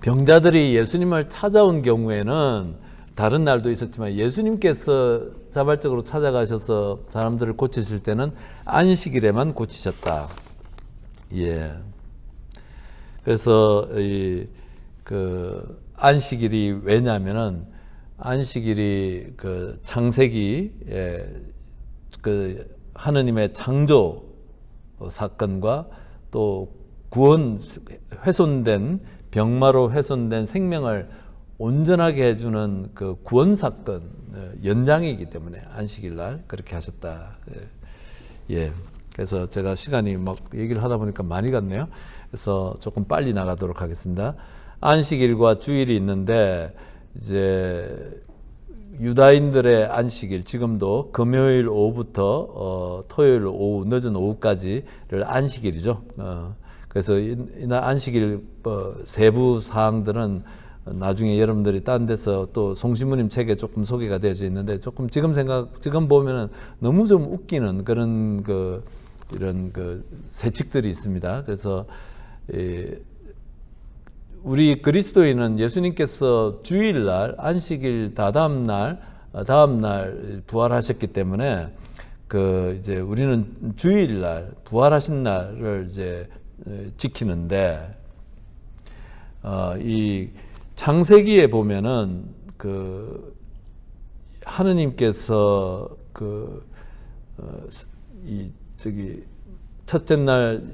A: 병자들이 예수님을 찾아온 경우에는 다른 날도 있었지만, 예수님께서 자발적으로 찾아가셔서 사람들을 고치실 때는 안식일에만 고치셨다. 예. 그래서 안식일이 왜냐면은, 안식일이 창세기에 하느님의 창조 사건과 또 구원, 병마로 훼손된 생명을 온전하게 해주는 그 구원 사건 연장이기 때문에 안식일 날 그렇게 하셨다. 예. 그래서 제가 시간이 얘기를 하다 보니까 많이 갔네요. 그래서 조금 빨리 나가도록 하겠습니다. 안식일과 주일이 있는데, 이제 유다인들의 안식일, 지금도 금요일 오후부터 토요일 오후, 늦은 오후까지를 안식일이죠. 그래서 이날 안식일 세부 사항들은 나중에 여러분들이 딴 데서 또 송신부님 책에 조금 소개가 되어져 있는데, 조금 지금 보면은 너무 좀 웃기는 그런 이런 세칙들이 있습니다. 그래서 우리 그리스도인은 예수님께서 주일날, 안식일 다다음 날 부활하셨기 때문에, 이제 우리는 주일날 부활하신 날을 이제 지키는데 이 창세기에 보면은 하느님께서 첫째 날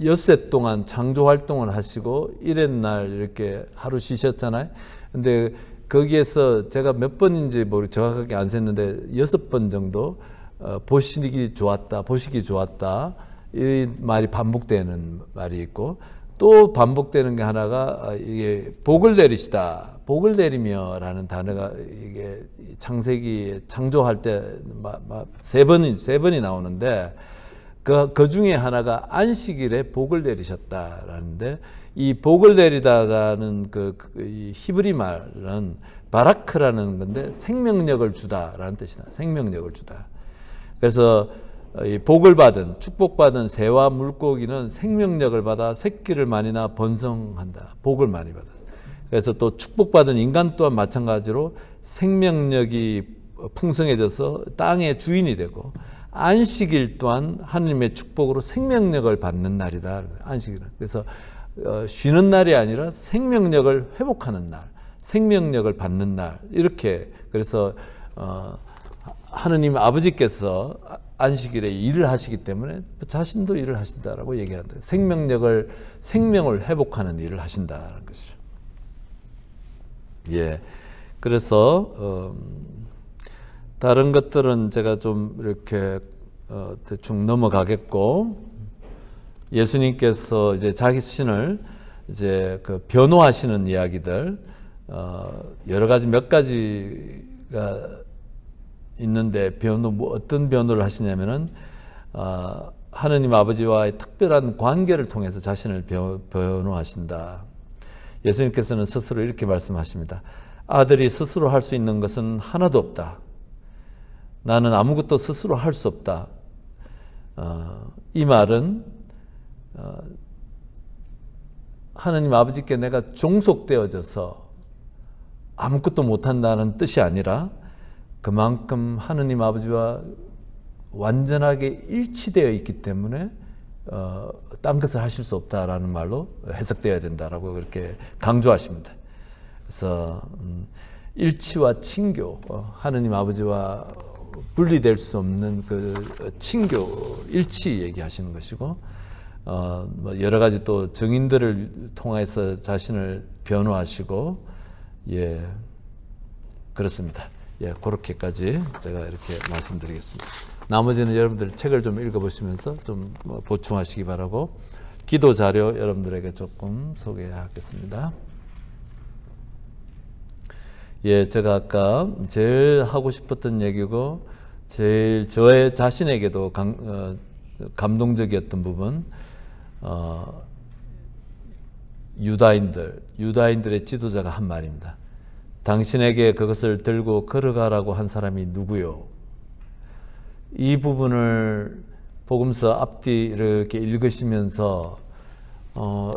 A: 엿새 동안 창조 활동을 하시고 일의 날 이렇게 하루 쉬셨잖아요. 근데 거기에서 제가 몇 번인지 정확하게 안 셌는데 6번 정도 보시기 좋았다 이 말이 반복되는 말이 있고, 또 반복되는 게 하나가 이게 복을 내리시다, 복을 내리며라는 단어가 이게 창세기 창조할 때 세 번이 나오는데 그 중에 하나가 안식일에 복을 내리셨다라는데, 이 복을 내리다라는 이 히브리 말은 바라크라는 건데 생명력을 주다라는 뜻이다. 생명력을 주다. 그래서 이 복을 받은, 축복받은 새와 물고기는 생명력을 받아 새끼를 많이 낳아 번성한다. 복을 많이 받아. 그래서 또 축복받은 인간 또한 마찬가지로 생명력이 풍성해져서 땅의 주인이 되고, 안식일 또한 하느님의 축복으로 생명력을 받는 날이다. 안식일은. 그래서 쉬는 날이 아니라 생명력을 회복하는 날, 생명력을 받는 날, 이렇게. 그래서 하느님 아버지께서 안식일에 일을 하시기 때문에 자신도 일을 하신다라고 얘기한다. 생명을 회복하는 일을 하신다는 것이죠. 예. 그래서 다른 것들은 제가 좀 이렇게 대충 넘어가겠고, 예수님께서 이제 자신을 이제 변호하시는 이야기들 여러 가지 몇 가지가 있는데, 어떤 변호를 하시냐면은 하느님 아버지와의 특별한 관계를 통해서 자신을 변호하신다. 예수님께서는 스스로 이렇게 말씀하십니다. 아들이 스스로 할 수 있는 것은 하나도 없다. 나는 아무것도 스스로 할 수 없다. 이 말은 하느님 아버지께 내가 종속되어져서 아무것도 못한다는 뜻이 아니라, 그만큼 하느님 아버지와 완전하게 일치되어 있기 때문에 딴 것을 하실 수 없다라는 말로 해석되어야 된다라고 그렇게 강조하십니다. 그래서 일치와 친교, 하느님 아버지와 분리될 수 없는 친교, 일치 얘기하시는 것이고, 여러 가지 또 증인들을 통해서 자신을 변호하시고, 예, 그렇습니다. 예, 그렇게까지 제가 이렇게 말씀드리겠습니다. 나머지는 여러분들 책을 좀 읽어보시면서 좀 보충하시기 바라고, 기도 자료 여러분들에게 조금 소개하겠습니다. 예, 제가 아까 제일 하고 싶었던 얘기고, 제일 저의 자신에게도 감동적이었던 부분, 유다인들의 지도자가 한 말입니다. 당신에게 그것을 들고 걸어가라고 한 사람이 누구요? 이 부분을 복음서 앞뒤 이렇게 읽으시면서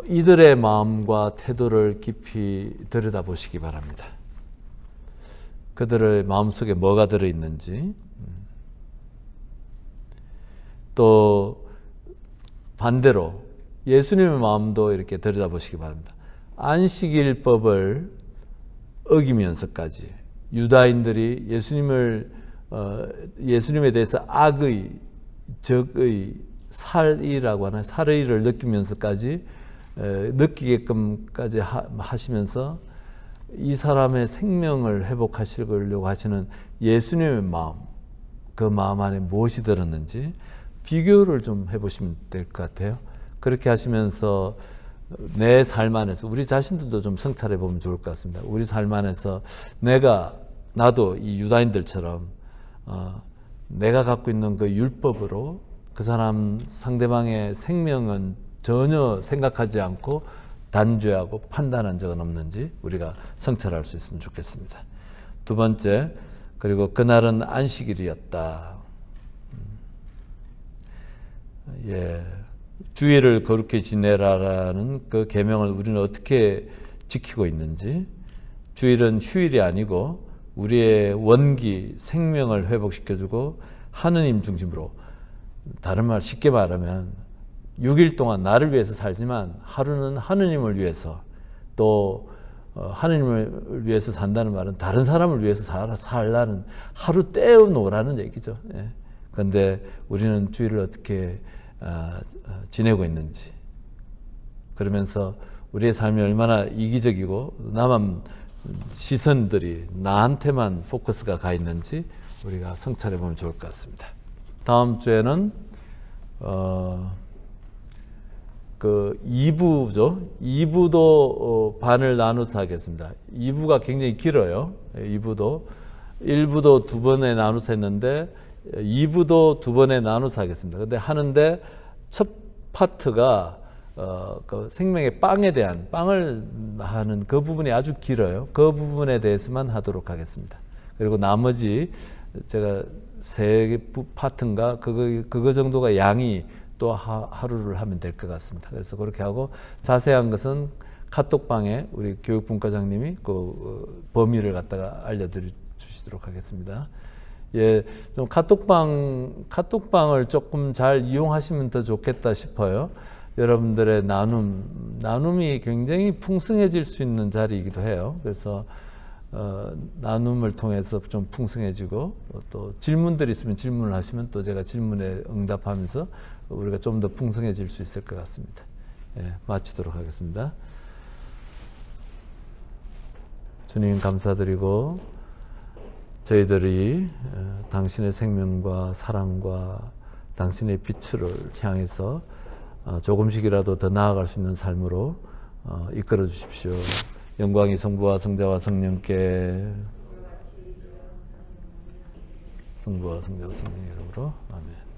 A: 이들의 마음과 태도를 깊이 들여다보시기 바랍니다. 그들의 마음속에 뭐가 들어있는지, 또 반대로 예수님의 마음도 이렇게 들여다보시기 바랍니다. 안식일법을 어기면서까지 유다인들이 예수님에 대해서 악의, 적의, 살의라고 하나, 살의를 느끼면서까지 느끼게끔까지 하시면서 이 사람의 생명을 회복하시려고 하시는 예수님의 마음, 그 마음 안에 무엇이 들었는지 비교를 좀 해보시면 될 것 같아요. 그렇게 하시면서 내 삶 안에서 우리 자신들도 좀 성찰해 보면 좋을 것 같습니다. 우리 삶 안에서 나도 이 유다인들처럼 내가 갖고 있는 그 율법으로 그 사람 상대방의 생명은 전혀 생각하지 않고 단죄하고 판단한 적은 없는지 우리가 성찰할 수 있으면 좋겠습니다. 두 번째, 그리고 그날은 안식일이었다. 예, 주일을 거룩히 지내라라는 그 계명을 우리는 어떻게 지키고 있는지, 주일은 휴일이 아니고 우리의 원기, 생명을 회복시켜주고 하느님 중심으로, 다른 말 쉽게 말하면 6일 동안 나를 위해서 살지만 하루는 하느님을 위해서, 또 하느님을 위해서 산다는 말은 다른 사람을 위해서 살라는, 하루 떼어 놓으라는 얘기죠. 그런데 우리는 주일을 어떻게 지내고 있는지, 그러면서 우리의 삶이 얼마나 이기적이고 나만 시선들이 나한테만 포커스가 가 있는지 우리가 성찰해 보면 좋을 것 같습니다. 다음 주에는 그 2부죠. 2부도 반을 나눠서 하겠습니다. 2부가 굉장히 길어요. 2부도 1부도 2번에 나눠서 했는데 2부도 2번에 나눠서 하겠습니다. 근데 하는데 첫 파트가 그 생명의 빵에 대한, 빵을 하는 그 부분이 아주 길어요. 그 부분에 대해서만 하도록 하겠습니다. 그리고 나머지 제가 3개 파트인가 그거 정도가 양이 또 하루를 하면 될 것 같습니다. 그래서 그렇게 하고 자세한 것은 카톡방에 우리 교육분과장님이 그 범위를 갖다가 알려주시도록 하겠습니다. 예, 좀 카톡방을 조금 잘 이용하시면 더 좋겠다 싶어요. 여러분들의 나눔이 굉장히 풍성해질 수 있는 자리이기도 해요. 그래서 나눔을 통해서 좀 풍성해지고, 또 질문들이 있으면 질문을 하시면 또 제가 질문에 응답하면서 우리가 좀 더 풍성해질 수 있을 것 같습니다. 예, 마치도록 하겠습니다. 주님 감사드리고, 저희들이 당신의 생명과 사랑과 당신의 빛을 향해서 조금씩이라도 더 나아갈 수 있는 삶으로 이끌어 주십시오. 영광이 성부와 성자와 성령께, 성부와 성자와 성령 이름으로 아멘.